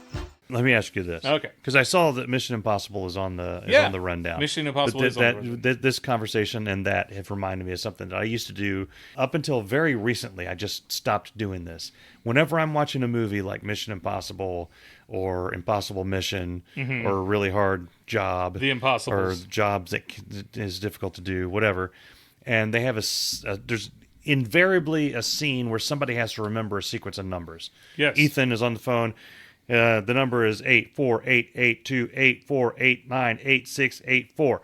Speaker 2: Let me ask you this.
Speaker 1: Okay.
Speaker 2: Because I saw that Mission Impossible is on the rundown.
Speaker 1: Mission Impossible is on the rundown.
Speaker 2: This conversation and that have reminded me of something that I used to do up until very recently. I just stopped doing this. Whenever I'm watching a movie like Mission Impossible or Impossible Mission or a really hard job.
Speaker 1: The Impossibles.
Speaker 2: Or jobs that is difficult to do, whatever. And they have there's invariably a scene where somebody has to remember a sequence of numbers.
Speaker 1: Yes.
Speaker 2: Ethan is on the phone. The number is 8488284898684.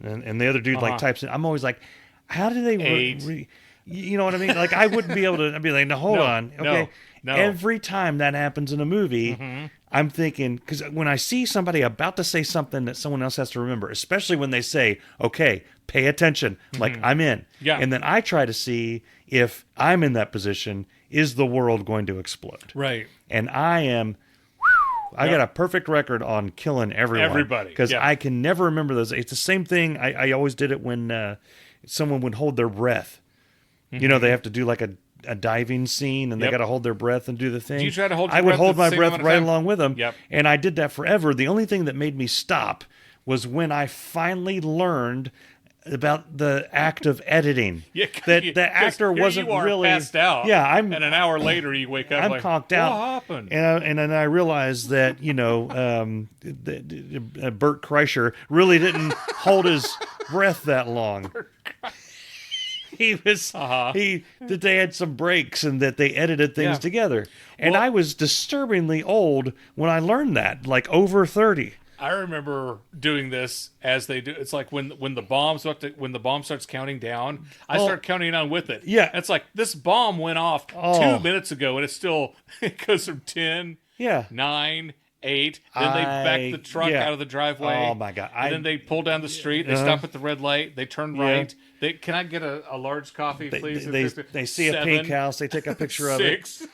Speaker 2: And the other dude types in. I'm always like, how do they... you know what I mean? Like, I wouldn't be able to... I'd be like, no, hold on. Okay.
Speaker 1: No.
Speaker 2: Every time that happens in a movie, I'm thinking... Because when I see somebody about to say something that someone else has to remember, especially when they say, okay, pay attention, like I'm in.
Speaker 1: Yeah.
Speaker 2: And then I try to see if I'm in that position, is the world going to explode?
Speaker 1: Right.
Speaker 2: And I am... I got a perfect record on killing everyone.
Speaker 1: Everybody.
Speaker 2: Because I can never remember those. It's the same thing. I always did it when someone would hold their breath. You know, they have to do like a diving scene and they got to hold their breath and do the thing.
Speaker 1: Do you try to hold your
Speaker 2: I would
Speaker 1: breath
Speaker 2: hold my
Speaker 1: at the same
Speaker 2: breath
Speaker 1: amount of
Speaker 2: right
Speaker 1: time?
Speaker 2: along with them.
Speaker 1: Yep.
Speaker 2: And I did that forever. The only thing that made me stop was when I finally learned about the act of editing.
Speaker 1: Yeah,
Speaker 2: that the actor wasn't really
Speaker 1: passed out.
Speaker 2: Yeah,
Speaker 1: and an hour later you wake up.
Speaker 2: I'm
Speaker 1: like,
Speaker 2: conked
Speaker 1: what
Speaker 2: out.
Speaker 1: Happened?
Speaker 2: And then I realized that Bert Kreischer really didn't hold his breath that long. He was that they had some breaks and that they edited things together. And I was disturbingly old when I learned that, like over 30.
Speaker 1: I remember doing this as they do. It's like when the bomb starts counting down, I start counting down with it.
Speaker 2: Yeah,
Speaker 1: it's like this bomb went off 2 minutes ago, and it goes from 10, 9, 8. Then they back the truck out of the driveway.
Speaker 2: Oh my god!
Speaker 1: And then they pull down the street. They stop at the red light. They turn right. Can I get a large coffee, please?
Speaker 2: They see 7, a pink house. They take a picture of
Speaker 1: 6.
Speaker 2: it.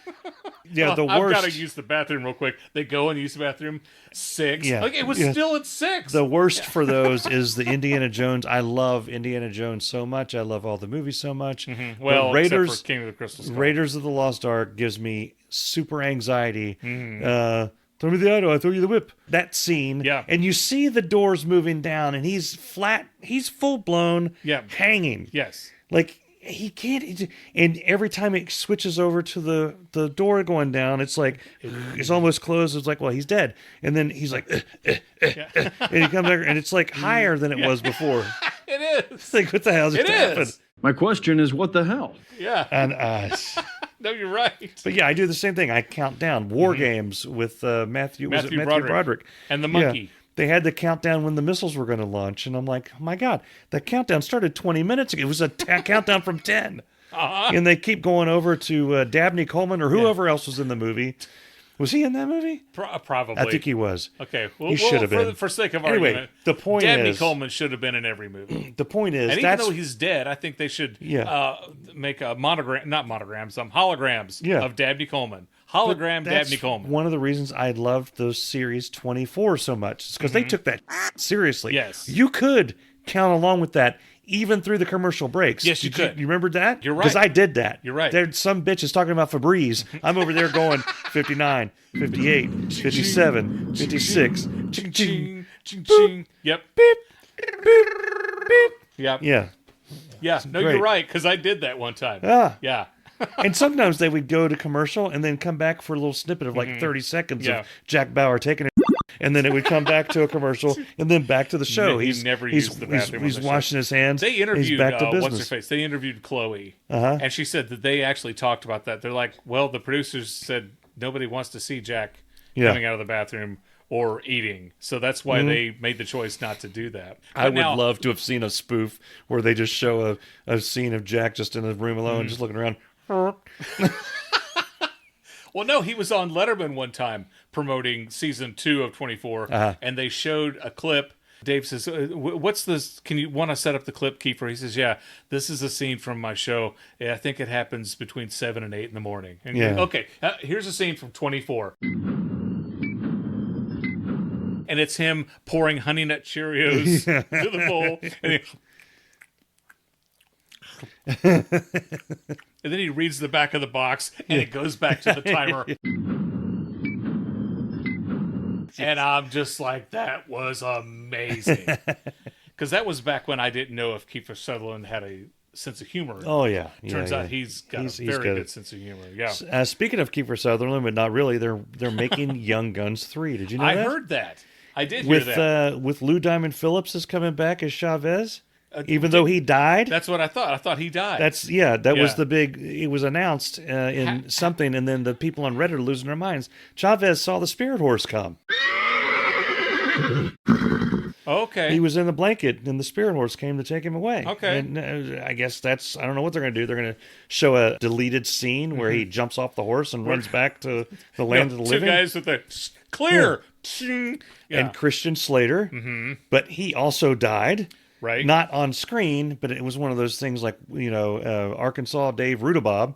Speaker 2: Yeah, the worst.
Speaker 1: I've got to use the bathroom real quick. They go and use the bathroom. 6.
Speaker 2: Yeah,
Speaker 1: like it was still at 6.
Speaker 2: The worst for those is the Indiana Jones. I love Indiana Jones so much. I love all the movies so much.
Speaker 1: Mm-hmm. Well,
Speaker 2: Raiders,
Speaker 1: except for King of the Crystal Skull.
Speaker 2: Raiders of the Lost Ark gives me super anxiety. Mm-hmm. Throw me the auto, I throw you the whip. That scene.
Speaker 1: Yeah.
Speaker 2: And you see the doors moving down, and he's flat. He's full blown hanging.
Speaker 1: Yes.
Speaker 2: Like, he can't. And every time it switches over to the door going down, it's like, it's almost closed. It's like, well, he's dead. And then he's like, and he comes back, and it's like higher than it was before.
Speaker 1: It is.
Speaker 2: It's like, what the hell just happened?
Speaker 6: My question is, what the hell?
Speaker 1: Yeah.
Speaker 2: And
Speaker 1: no, you're right.
Speaker 2: But yeah, I do the same thing. I count down War Games with Matthew Broderick
Speaker 1: and the monkey.
Speaker 2: Yeah. They had the countdown when the missiles were going to launch, and I'm like, oh my god, that countdown started 20 minutes ago. It was a countdown from 10, and they keep going over to Dabney Coleman or whoever else was in the movie. Was he in that movie?
Speaker 1: Probably.
Speaker 2: I think he was.
Speaker 1: Okay.
Speaker 2: He should have been.
Speaker 1: For sake of
Speaker 2: anyway,
Speaker 1: argument,
Speaker 2: the point
Speaker 1: Dabney
Speaker 2: is,
Speaker 1: Coleman should have been in every movie.
Speaker 2: The point is,
Speaker 1: and even though he's dead, I think they should make a holograms of Dabney Coleman. Dabney Coleman.
Speaker 2: One of the reasons I loved the series 24 so much is because they took that seriously.
Speaker 1: Yes.
Speaker 2: You could count along with that even through the commercial breaks.
Speaker 1: Yes, you could.
Speaker 2: You remember that?
Speaker 1: You're right.
Speaker 2: Because I did that.
Speaker 1: You're right.
Speaker 2: There's some bitch is talking about Febreze. I'm over there going 59, 58, 57, 56.
Speaker 1: Ching, ching, ching, ching. Yep.
Speaker 2: Beep, beep, beep.
Speaker 1: Yep.
Speaker 2: Yeah.
Speaker 1: Yeah. No,
Speaker 2: great.
Speaker 1: you're right, because I did that one time. Yeah.
Speaker 2: And sometimes they would go to commercial and then come back for a little snippet of like 30 seconds of Jack Bauer taking it. And then it would come back to a commercial, and then back to the show.
Speaker 1: He's never used the bathroom.
Speaker 2: He's washing his hands.
Speaker 1: They interviewed
Speaker 2: he's back to business.
Speaker 1: what's her face? They interviewed Chloe, and she said that they actually talked about that. They're like, well, the producers said nobody wants to see Jack coming out of the bathroom or eating, so that's why they made the choice not to do that. But
Speaker 2: I would love to have seen a spoof where they just show a scene of Jack just in the room alone, just looking around.
Speaker 1: Well, no, he was on Letterman one time promoting season 2 of 24, and they showed a clip. Dave says, what's this? Can you want to set up the clip, Kiefer? He says, yeah, this is a scene from my show. I think it happens between 7 and 8 in the morning. And okay, here's a scene from 24. And it's him pouring Honey Nut Cheerios to the bowl. And then he reads the back of the box, and it goes back to the timer. And I'm just like, that was amazing. Because that was back when I didn't know if Kiefer Sutherland had a sense of humor.
Speaker 2: Oh, yeah.
Speaker 1: Turns out he's got a very good sense of humor. Yeah.
Speaker 2: Speaking of Kiefer Sutherland, but not really, they're making Young Guns 3. Did you know that?
Speaker 1: I heard that. I did hear that.
Speaker 2: With Lou Diamond Phillips is coming back as Chavez. Even though he died?
Speaker 1: That's what I thought. I thought he died.
Speaker 2: Was the big... It was announced in something, and then the people on Reddit are losing their minds. Chavez saw the spirit horse come.
Speaker 1: Okay.
Speaker 2: He was in the blanket, and the spirit horse came to take him away.
Speaker 1: Okay.
Speaker 2: And I guess that's... I don't know what they're going to do. They're going to show a deleted scene where he jumps off the horse and runs back to the land of the living.
Speaker 1: Two guys with the... Clear!
Speaker 2: Yeah. And Christian Slater. Mm-hmm. But he also died.
Speaker 1: Right.
Speaker 2: Not on screen, but it was one of those things like, Arkansas Dave Rutabob.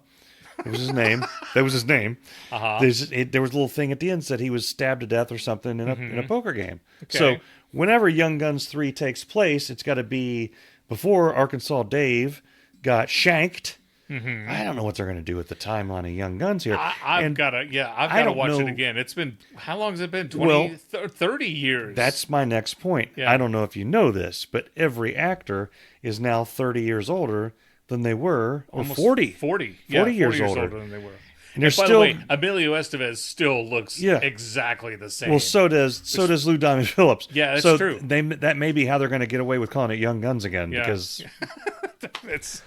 Speaker 2: It was his name. That was his name. There was a little thing at the end that said he was stabbed to death or something in a poker game. Okay. So whenever Young Guns 3 takes place, it's got to be before Arkansas Dave got shanked I don't know what they're going to do with the timeline of Young Guns here.
Speaker 1: I've got to watch it again. It's been, how long has it been? 30 years.
Speaker 2: That's my next point. Yeah. I don't know if you know this, but every actor is now 30 years older than they were, or
Speaker 1: almost
Speaker 2: 40.
Speaker 1: 40
Speaker 2: years older
Speaker 1: than they were.
Speaker 2: And by
Speaker 1: the way, Emilio Estevez still looks exactly the same.
Speaker 2: Well, so does Lou Diamond Phillips.
Speaker 1: Yeah, that's true.
Speaker 2: That may be how they're going to get away with calling it Young Guns again, because
Speaker 1: it's.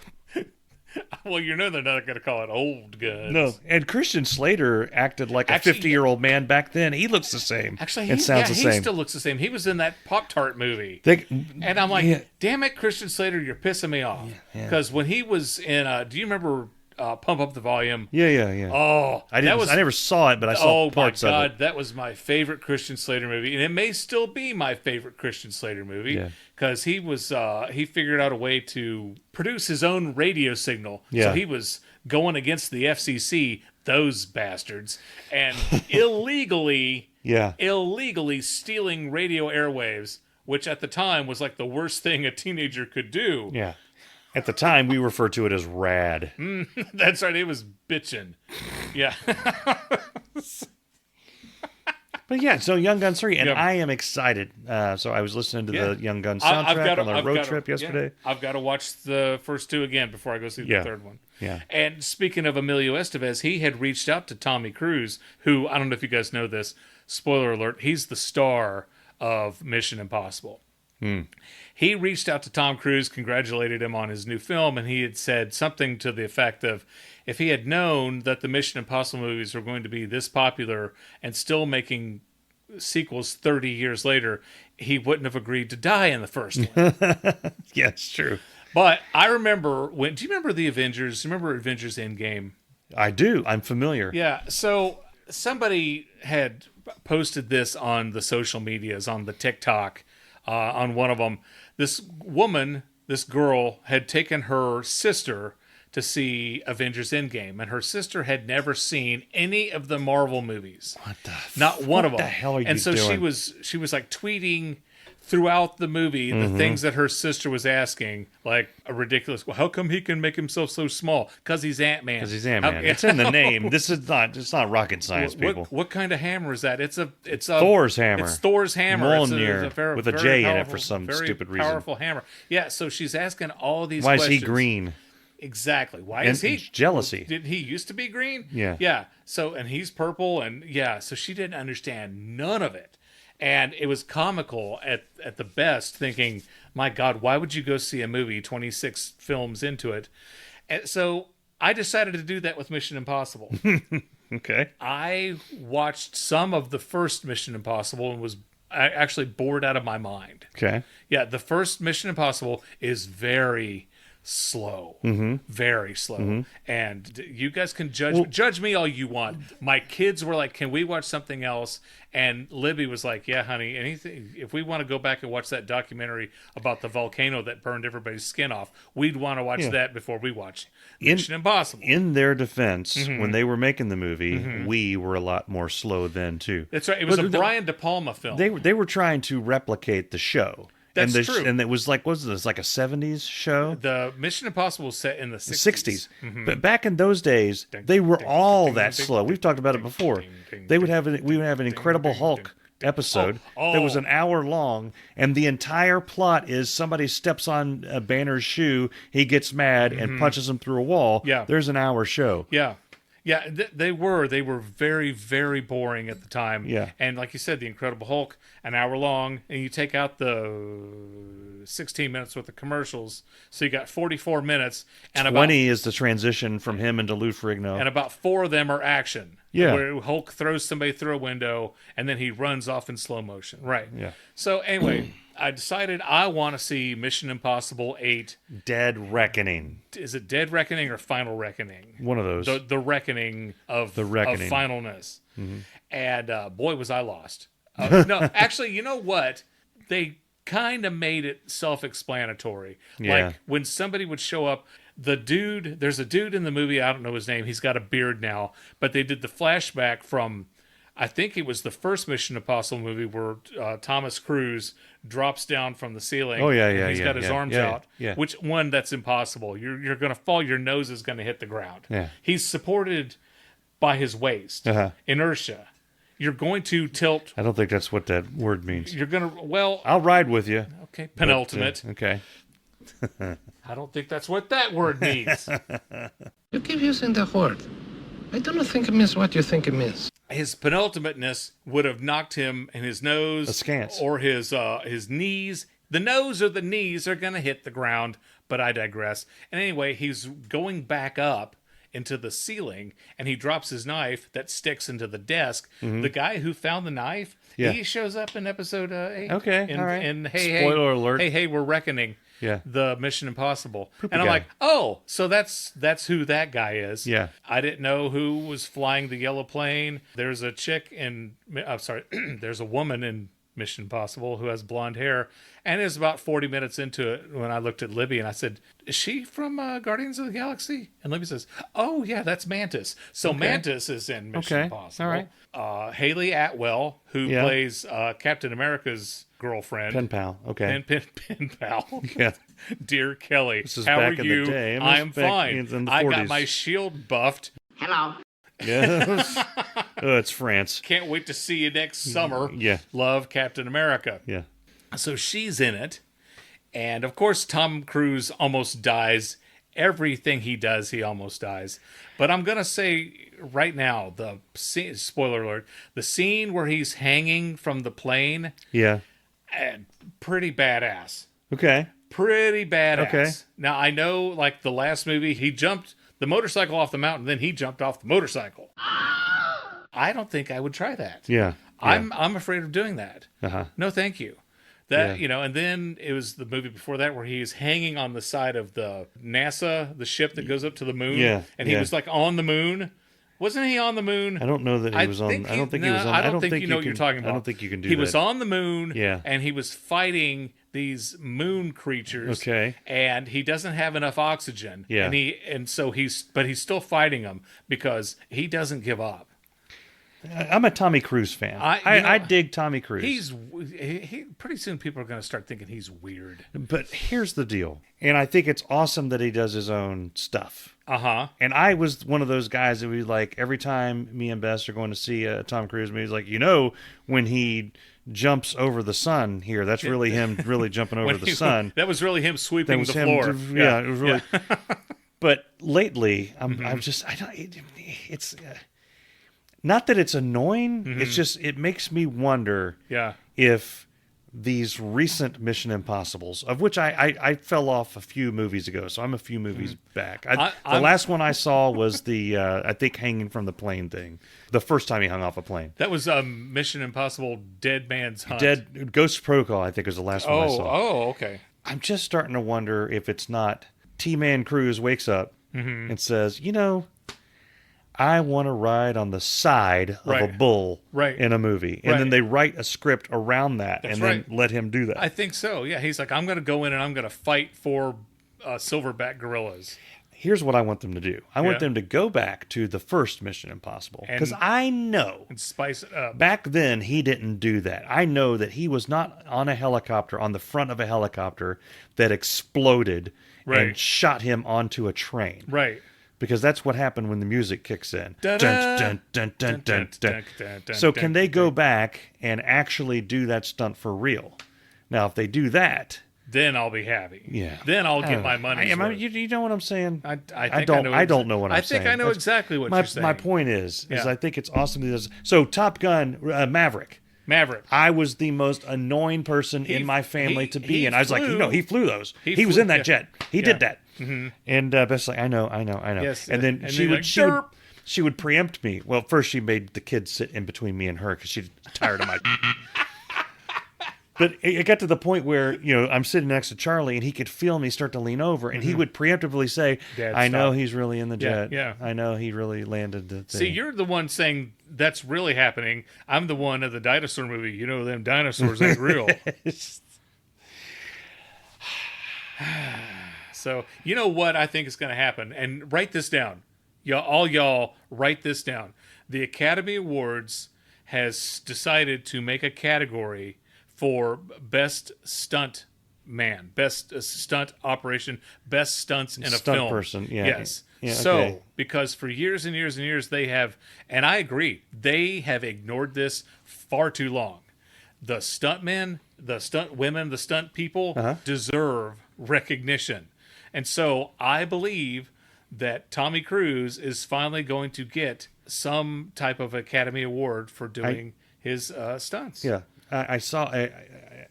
Speaker 1: Well, they're not going to call it Old Guns.
Speaker 2: No, and Christian Slater acted like a 50-year-old man back then. He looks the same. Actually, he
Speaker 1: still looks the same. He was in that Pop-Tart movie. And I'm like, damn it, Christian Slater, you're pissing me off. Because when he was in, do you remember Pump Up the Volume?
Speaker 2: Yeah.
Speaker 1: Oh,
Speaker 2: I never saw it, but I saw parts of it. Oh my God,
Speaker 1: that was my favorite Christian Slater movie, and it may still be my favorite Christian Slater movie because he figured out a way to produce his own radio signal. So he was going against the FCC, those bastards, and illegally stealing radio airwaves, which at the time was like the worst thing a teenager could do.
Speaker 2: Yeah. At the time, we referred to it as rad.
Speaker 1: That's right. It was bitchin'. Yeah.
Speaker 2: But yeah, so Young Guns 3, and I am excited. So I was listening to the Young Guns soundtrack on the road trip yesterday.
Speaker 1: I've got to watch the first two again before I go see the third one.
Speaker 2: Yeah.
Speaker 1: And speaking of Emilio Estevez, he had reached out to Tommy Cruise, who, I don't know if you guys know this, spoiler alert, he's the star of Mission Impossible. He reached out to Tom Cruise, congratulated him on his new film, and he had said something to the effect of, if he had known that the Mission Impossible movies were going to be this popular and still making sequels 30 years later, he wouldn't have agreed to die in the first one.
Speaker 2: Yeah, it's true.
Speaker 1: But I remember do you remember the Avengers? Remember Avengers Endgame?
Speaker 2: I do. I'm familiar.
Speaker 1: Yeah. So somebody had posted this on the social medias, on the TikTok, on one of them. This girl had taken her sister to see Avengers Endgame, and her sister had never seen any of the Marvel movies. Not one of them.
Speaker 2: What the hell are you doing?
Speaker 1: And so she was like tweeting throughout the movie the things that her sister was asking, like a ridiculous, well, how come he can make himself so small? Because he's Ant-Man.
Speaker 2: Because he's Ant-Man. It's in the name. It's not rocket science, people.
Speaker 1: What kind of hammer is that? It's
Speaker 2: Thor's hammer.
Speaker 1: It's Thor's hammer.
Speaker 2: Mjolnir, with a J in it for some stupid reason.
Speaker 1: Powerful hammer. Yeah, so she's asking all these questions.
Speaker 2: Why is he green?
Speaker 1: Exactly. Why is he?
Speaker 2: Jealousy.
Speaker 1: Did he used to be green?
Speaker 2: Yeah.
Speaker 1: Yeah. So, and he's purple, and so she didn't understand none of it. And it was comical at the best, thinking, my God, why would you go see a movie 26 films into it? And so I decided to do that with Mission Impossible.
Speaker 2: Okay.
Speaker 1: I watched some of the first Mission Impossible and was actually bored out of my mind.
Speaker 2: Okay.
Speaker 1: Yeah, the first Mission Impossible is very slow, very slow, and you guys can judge me all you want. My kids were like, "Can we watch something else?" And Libby was like, "Yeah, honey, anything. If we want to go back and watch that documentary about the volcano that burned everybody's skin off, we'd want to watch that before we watch Mission Impossible."
Speaker 2: In their defense, when they were making the movie, we were a lot more slow then too.
Speaker 1: That's right. It was a Brian De Palma film.
Speaker 2: They were trying to replicate the show.
Speaker 1: That's true.
Speaker 2: And it was like, what was this, like a 70s show?
Speaker 1: The Mission Impossible was set in the 60s.
Speaker 2: But back in those days, they were all that slow. We've talked about it before. We would have an Incredible Hulk episode that was an hour long, and the entire plot is somebody steps on a Banner's shoe, he gets mad and punches him through a wall.
Speaker 1: Yeah.
Speaker 2: There's an hour show.
Speaker 1: Yeah. Yeah, they were very, very boring at the time.
Speaker 2: Yeah.
Speaker 1: And like you said, the Incredible Hulk, an hour long, and you take out the 16 minutes worth of commercials, so you got 44 minutes. And
Speaker 2: 20 is the transition from him into Lou Ferrigno.
Speaker 1: And about 4 of them are action.
Speaker 2: Yeah.
Speaker 1: Where Hulk throws somebody through a window, and then he runs off in slow motion. Right.
Speaker 2: Yeah.
Speaker 1: So anyway, I decided I want to see Mission Impossible 8.
Speaker 2: Dead Reckoning.
Speaker 1: Is it Dead Reckoning or Final Reckoning?
Speaker 2: One of those.
Speaker 1: The reckoning of finalness. And boy, was I lost. No, actually, you know what? They kind of made it self-explanatory.
Speaker 2: Yeah.
Speaker 1: Like when somebody would show up, there's a dude in the movie, I don't know his name, he's got a beard now, but they did the flashback from I think it was the first Mission Impossible movie where Thomas Cruise drops down from the ceiling.
Speaker 2: Oh, yeah,
Speaker 1: and he's got his arms out.
Speaker 2: Yeah.
Speaker 1: Which one? That's impossible. You're going to fall. Your nose is going to hit the ground.
Speaker 2: Yeah.
Speaker 1: He's supported by his waist. Inertia. You're going to tilt.
Speaker 2: I don't think that's what that word means.
Speaker 1: You're going to, well...
Speaker 2: I'll ride with you.
Speaker 1: Okay, penultimate.
Speaker 2: But, okay.
Speaker 1: I don't think that's what that word means.
Speaker 7: You keep using the word. I don't think it means what you think it means.
Speaker 1: His penultimateness would have knocked him in his nose
Speaker 2: askance.
Speaker 1: Or his knees. The nose or the knees are going to hit the ground, but I digress. And anyway, he's going back up into the ceiling, and he drops his knife that sticks into the desk. Mm-hmm. The guy who found the knife, he shows up in episode 8.
Speaker 2: Okay, all right.
Speaker 1: And
Speaker 2: Spoiler alert.
Speaker 1: Hey, we're reckoning.
Speaker 2: Yeah.
Speaker 1: The Mission Impossible.
Speaker 2: Poopy
Speaker 1: and I'm
Speaker 2: guy.
Speaker 1: like, oh, so that's who that guy is.
Speaker 2: Yeah.
Speaker 1: I didn't know who was flying the yellow plane. There's a chick there's a woman in Mission Impossible who has blonde hair, and is about 40 minutes into it when I looked at Libby and I said, is she from Guardians of the Galaxy? And Libby says, oh yeah, that's Mantis. So Mantis is in Mission Impossible.
Speaker 2: All right.
Speaker 1: Haley Atwell, who plays Captain America's girlfriend.
Speaker 2: Pen pal. Okay.
Speaker 1: Pen pal.
Speaker 2: Yeah.
Speaker 1: Dear Kelly,
Speaker 2: This is
Speaker 1: how
Speaker 2: back
Speaker 1: are
Speaker 2: in
Speaker 1: you?
Speaker 2: the day.
Speaker 1: I'm fine.
Speaker 2: In the
Speaker 1: I
Speaker 2: 40s.
Speaker 1: got my shield buffed.
Speaker 7: Hello.
Speaker 2: Yes. Oh, it's France.
Speaker 1: Can't wait to see you next summer.
Speaker 2: Yeah.
Speaker 1: Love, Captain America.
Speaker 2: Yeah.
Speaker 1: So she's in it. And of course, Tom Cruise almost dies. Everything he does, he almost dies. But I'm going to say right now, the scene, spoiler alert, the scene where he's hanging from the plane,
Speaker 2: Yeah.
Speaker 1: Pretty badass.
Speaker 2: Okay.
Speaker 1: Pretty badass.
Speaker 2: Okay.
Speaker 1: Now, I know, like the last movie, he jumped the motorcycle off the mountain, then he jumped off the motorcycle. I don't think I would try that.
Speaker 2: Yeah.
Speaker 1: I'm afraid of doing that.
Speaker 2: Uh-huh.
Speaker 1: No, thank you. That, and then it was the movie before that where he was hanging on the side of the NASA, the ship that goes up to the moon.
Speaker 2: Yeah.
Speaker 1: And he was like on the moon. Wasn't he on the moon?
Speaker 2: I don't know that he was on. I don't think he was on.
Speaker 1: I don't think you know what you're talking about.
Speaker 2: I don't think you can do
Speaker 1: he
Speaker 2: that.
Speaker 1: He was on the moon.
Speaker 2: Yeah.
Speaker 1: And he was fighting these moon creatures.
Speaker 2: Okay.
Speaker 1: And he doesn't have enough oxygen.
Speaker 2: Yeah.
Speaker 1: So he's still fighting them because he doesn't give up.
Speaker 2: I'm a Tommy Cruise fan. I dig Tommy Cruise.
Speaker 1: He pretty soon people are going to start thinking he's weird.
Speaker 2: But here's the deal, and I think it's awesome that he does his own stuff.
Speaker 1: Uh-huh.
Speaker 2: And I was one of those guys that we like every time me and Bess are going to see a Tom Cruise movie. He's like, when he jumps over the sun here, that's really him really jumping over the sun.
Speaker 1: That was really him sweeping the floor.
Speaker 2: Yeah, it was really. But lately, I'm just it's. Not that it's annoying. Mm-hmm. It's just it makes me wonder if these recent Mission Impossibles, of which I fell off a few movies ago, so I'm a few movies back. The last one I saw was the I think hanging from the plane thing. The first time he hung off a plane.
Speaker 1: That was Mission Impossible: Dead Man's Hunt.
Speaker 2: Ghost Protocol, I think, was the last one I saw.
Speaker 1: Oh, okay.
Speaker 2: I'm just starting to wonder if it's not T-Man Cruise wakes up and says, I want to ride on the side of a bull in a movie. And then they write a script around that then let him do that.
Speaker 1: I think so, yeah. He's like, I'm going to go in and I'm going to fight for silverback gorillas.
Speaker 2: Here's what I want them to do. I want them to go back to the first Mission Impossible. Because I know.
Speaker 1: And spice it up.
Speaker 2: Back then, he didn't do that. I know that he was not on a helicopter, on the front of a helicopter that exploded and shot him onto a train.
Speaker 1: Right.
Speaker 2: Because that's what happened when the music kicks in. So can they go back and actually do that stunt for real? Now, if they do that,
Speaker 1: then I'll be happy.
Speaker 2: Yeah.
Speaker 1: Then I'll get my money's worth.
Speaker 2: You know what I'm saying?
Speaker 1: I don't
Speaker 2: know what I'm saying.
Speaker 1: I think I know exactly what you're saying.
Speaker 2: My point is I think it's awesome that he does. So Top Gun, Maverick. I was the most annoying person in my family to be in. I was like, he flew those. He was in that jet. He did that. Mm-hmm. And Beth's like, I know.
Speaker 1: Yes,
Speaker 2: and then she would preempt me. Well, first she made the kids sit in between me and her because she's tired of my. But it got to the point where I'm sitting next to Charlie and he could feel me start to lean over, and he would preemptively say, "I know he's really in the jet.
Speaker 1: Yeah.
Speaker 2: I know he really landed the thing."
Speaker 1: See, you're the one saying that's really happening. I'm the one of the dinosaur movie. Them dinosaurs ain't real. So, you know what I think is going to happen? And write this down. Y'all write this down. The Academy Awards has decided to make a category for best stunt man, best stunt operation, best stunts in a
Speaker 2: stunt
Speaker 1: film.
Speaker 2: Person, yeah.
Speaker 1: Yes.
Speaker 2: Yeah,
Speaker 1: so,
Speaker 2: okay.
Speaker 1: because for years and years and years they have, and I agree, they have ignored this far too long. The stunt men, the stunt women, the stunt people deserve recognition. And so I believe that Tommy Cruise is finally going to get some type of Academy Award for doing his stunts.
Speaker 2: Yeah. I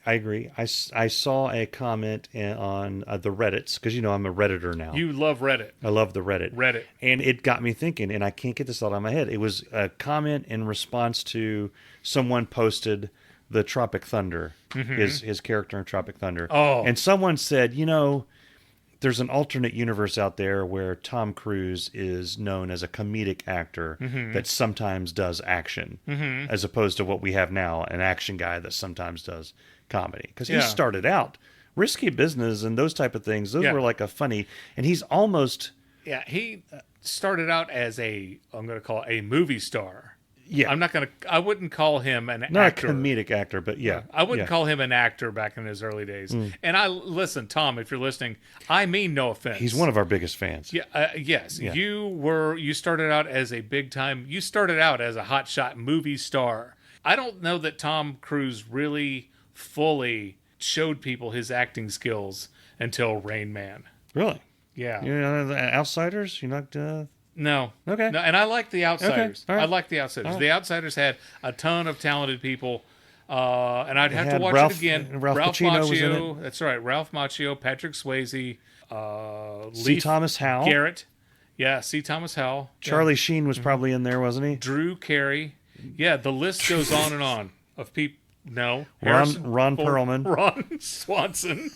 Speaker 2: agree. I saw a comment on the Reddits, because I'm a Redditor now.
Speaker 1: You love Reddit.
Speaker 2: I love the Reddit.
Speaker 1: Reddit.
Speaker 2: And it got me thinking, and I can't get this out of my head. It was a comment in response to someone posted the Tropic Thunder, his character in Tropic Thunder.
Speaker 1: Oh.
Speaker 2: And someone said, there's an alternate universe out there where Tom Cruise is known as a comedic actor that sometimes does action, as opposed to what we have now, an action guy that sometimes does comedy. Because he started out Risky Business and those type of things. Those were like a funny, and he's almost...
Speaker 1: Yeah, he started out as I'm going to call it a movie star.
Speaker 2: Yeah.
Speaker 1: I wouldn't call him an
Speaker 2: Not
Speaker 1: actor.
Speaker 2: a comedic actor, but yeah.
Speaker 1: I wouldn't call him an actor back in his early days. And listen, Tom, if you're listening, I mean no offense.
Speaker 2: He's one of our biggest fans.
Speaker 1: Yeah, yes.
Speaker 2: Yeah.
Speaker 1: You started out as a hotshot movie star. I don't know that Tom Cruise really fully showed people his acting skills until Rain Man.
Speaker 2: Really?
Speaker 1: Yeah.
Speaker 2: The Outsiders? You're not...
Speaker 1: No.
Speaker 2: Okay.
Speaker 1: No, and I like The Outsiders.
Speaker 2: Okay. All right.
Speaker 1: I like The Outsiders.
Speaker 2: All right.
Speaker 1: The Outsiders had a ton of talented people, and I'd have to watch
Speaker 2: Ralph,
Speaker 1: it again.
Speaker 2: Ralph Pacino
Speaker 1: Macchio,
Speaker 2: was in it.
Speaker 1: That's right. Ralph Macchio, Patrick Swayze,
Speaker 2: C. Thomas Howell.
Speaker 1: Garrett. Yeah, C. Thomas Howell.
Speaker 2: Charlie Sheen was probably in there, wasn't he?
Speaker 1: Drew Carey. Yeah, the list goes on and on of people. No.
Speaker 2: Ron Perlman.
Speaker 1: Ron Swanson.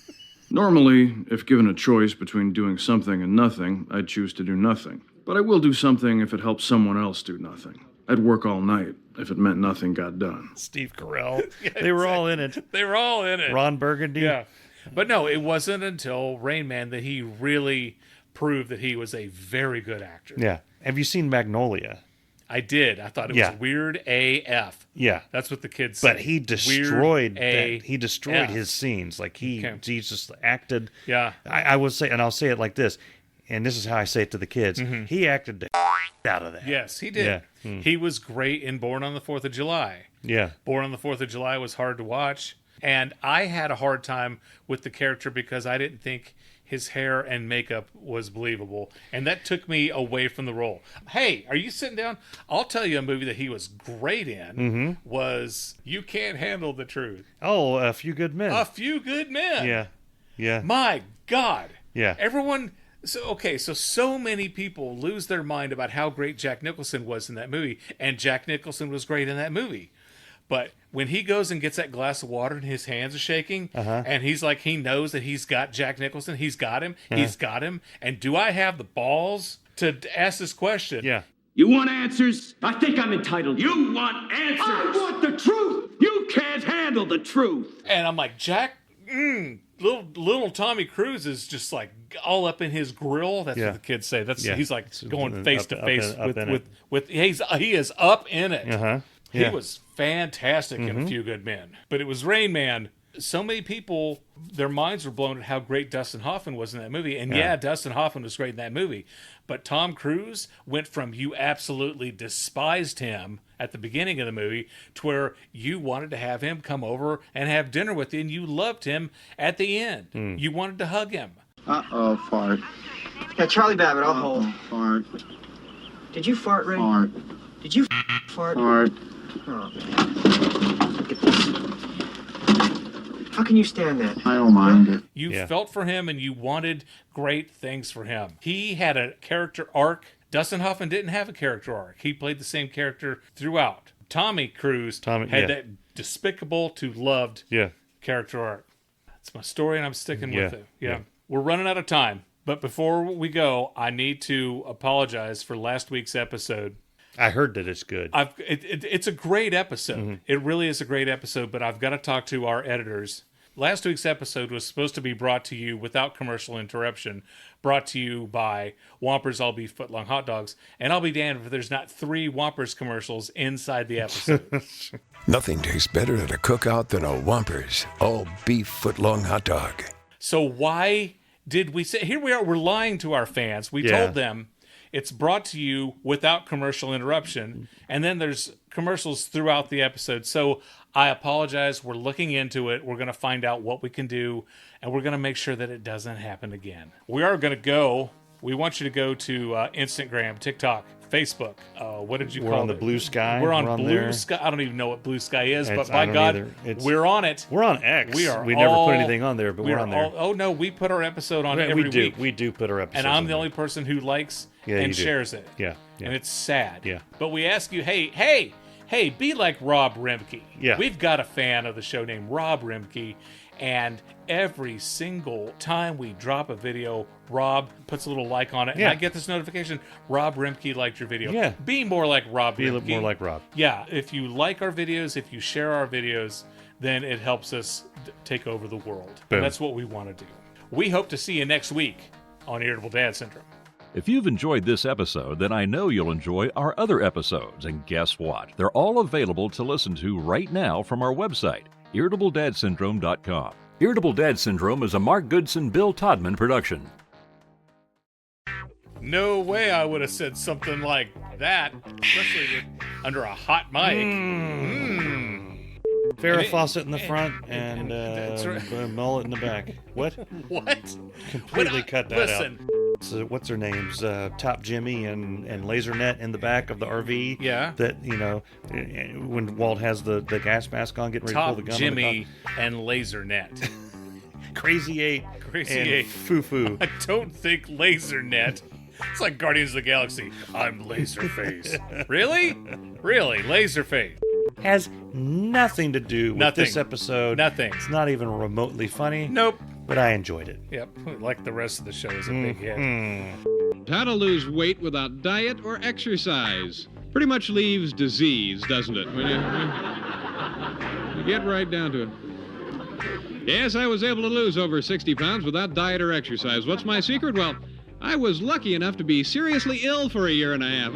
Speaker 6: Normally, if given a choice between doing something and nothing, I'd choose to do nothing. But I will do something if it helps someone else do nothing. I'd work all night if it meant nothing got done.
Speaker 2: Steve Carell. They were all in it.
Speaker 1: They were all in it.
Speaker 2: Ron Burgundy.
Speaker 1: Yeah. But no, it wasn't until Rain Man that he really proved that he was a very good actor.
Speaker 2: Yeah. Have you seen Magnolia?
Speaker 1: I did. I thought it was weird AF.
Speaker 2: Yeah.
Speaker 1: That's what the kids said.
Speaker 2: But he destroyed
Speaker 1: Weird
Speaker 2: he destroyed
Speaker 1: AF.
Speaker 2: his scenes. Like he just acted.
Speaker 1: Yeah.
Speaker 2: I will say, and I'll say it like this, and this is how I say it to the kids. He acted the out of that.
Speaker 1: Yes, he did.
Speaker 2: Yeah.
Speaker 1: He was great in Born on the 4th of July.
Speaker 2: Yeah.
Speaker 1: Born on the 4th of July was hard to watch. And I had a hard time with the character because I didn't think his hair and makeup was believable. And that took me away from the role. Hey, are you sitting down? I'll tell you a movie that he was great in was You Can't Handle the Truth.
Speaker 2: Oh, A Few Good Men.
Speaker 1: A Few Good Men.
Speaker 2: Yeah. Yeah.
Speaker 1: My God.
Speaker 2: Yeah.
Speaker 1: Everyone... So many people lose their mind about how great Jack Nicholson was in that movie. And Jack Nicholson was great in that movie. But when he goes and gets that glass of water and his hands are shaking, and he's like, he knows that he's got Jack Nicholson, he's got him, and do I have the balls to ask this question?
Speaker 2: Yeah.
Speaker 8: You want answers? I think I'm entitled. You want answers? I want the truth! You can't handle the truth!
Speaker 1: And I'm like, Jack, little Tommy Cruise is just like all up in his grill. That's what the kids say. He's like going face to face with he is up in it.
Speaker 2: Yeah.
Speaker 1: He was fantastic in A Few Good Men. But it was Rain Man. So many people, their minds were blown at how great Dustin Hoffman was in that movie. And Dustin Hoffman was great in that movie. But Tom Cruise went from you absolutely despised him at the beginning of the movie to where you wanted to have him come over and have dinner with you, and you loved him at the end. You wanted to hug him.
Speaker 9: Uh-oh, fart.
Speaker 10: Yeah, Charlie Babbitt, I'll hold.
Speaker 9: Fart.
Speaker 10: Did you fart, Ray?
Speaker 9: Fart.
Speaker 10: Did you fart?
Speaker 9: Fart.
Speaker 10: Oh, man. Look at this. How can you stand that?
Speaker 9: I don't mind it.
Speaker 1: You felt for him and you wanted great things for him. He had a character arc. Dustin Hoffman didn't have a character arc. He played the same character throughout. Tommy Cruise had that despicable to loved character arc. It's my story and I'm sticking with it. Yeah. We're running out of time. But before we go, I need to apologize for last week's episode.
Speaker 2: I heard that it's good.
Speaker 1: It's a great episode. It really is a great episode, but I've got to talk to our editors Last week's episode was supposed to be brought to you without commercial interruption, brought to you by Whompers All Beef Footlong Hot Dogs, and I'll be damned if there's not 3 Whompers commercials inside the episode.
Speaker 11: Nothing tastes better at a cookout than a Whompers All Beef Footlong Hot Dog.
Speaker 1: So why did we say... Here we are, we're lying to our fans. We told them it's brought to you without commercial interruption, and then there's commercials throughout the episode. So I apologize. We're looking into it. We're going to find out what we can do, and we're going to make sure that it doesn't happen again. We are going to go. We want you to go to Instagram, TikTok, Facebook. What did you call it?
Speaker 2: We're on the Blue Sky.
Speaker 1: We're on Blue Sky. I don't even know what Blue Sky is, but by God, we're on it.
Speaker 2: We're on X.
Speaker 1: We
Speaker 2: never put anything on there, but we're on there.
Speaker 1: Oh, no, we put our episode on every week.
Speaker 2: We do put our episodes
Speaker 1: on. And I'm
Speaker 2: the
Speaker 1: only person who likes and shares it.
Speaker 2: Yeah.
Speaker 1: And it's sad.
Speaker 2: Yeah.
Speaker 1: But we ask you, hey, be like Rob Remke.
Speaker 2: Yeah.
Speaker 1: We've got a fan of the show named Rob Remke, and every single time we drop a video, Rob puts a little like on it, and I get this notification, Rob Remke liked your video.
Speaker 2: Yeah.
Speaker 1: Be more like Rob Remke.
Speaker 2: Be more like Rob.
Speaker 1: Yeah, if you like our videos, if you share our videos, then it helps us take over the world.
Speaker 2: Boom.
Speaker 1: And that's what we want to do. We hope to see you next week on Irritable Dad Syndrome.
Speaker 4: If you've enjoyed this episode, then I know you'll enjoy our other episodes. And guess what? They're all available to listen to right now from our website, irritabledadsyndrome.com. Irritable Dad Syndrome is a Mark Goodson, Bill Todman production.
Speaker 1: No way I would have said something like that, especially under a hot mic.
Speaker 2: Farrah Fawcett in the front and mullet in the back. What?
Speaker 1: What?
Speaker 2: Completely cut that out.
Speaker 1: Listen.
Speaker 2: So what's their names? Top Jimmy and Lasernet in the back of the RV.
Speaker 1: Yeah.
Speaker 2: That, when Walt has the gas mask on, getting ready to pull the gun.
Speaker 1: Top Jimmy and Lasernet.
Speaker 2: Crazy Eight. Foo-Foo.
Speaker 1: I don't think Lasernet. It's like Guardians of the Galaxy. I'm Laserface. Really? Really? Laserface.
Speaker 2: Has nothing to do with this episode.
Speaker 1: Nothing.
Speaker 2: It's not even remotely funny.
Speaker 1: Nope.
Speaker 2: But I enjoyed it.
Speaker 1: Yep. Like the rest of the show is a big hit.
Speaker 12: How to lose weight without diet or exercise. Pretty much leaves disease, doesn't it? When you get right down to it. Yes, I was able to lose over 60 pounds without diet or exercise. What's my secret? Well, I was lucky enough to be seriously ill for a year and a half.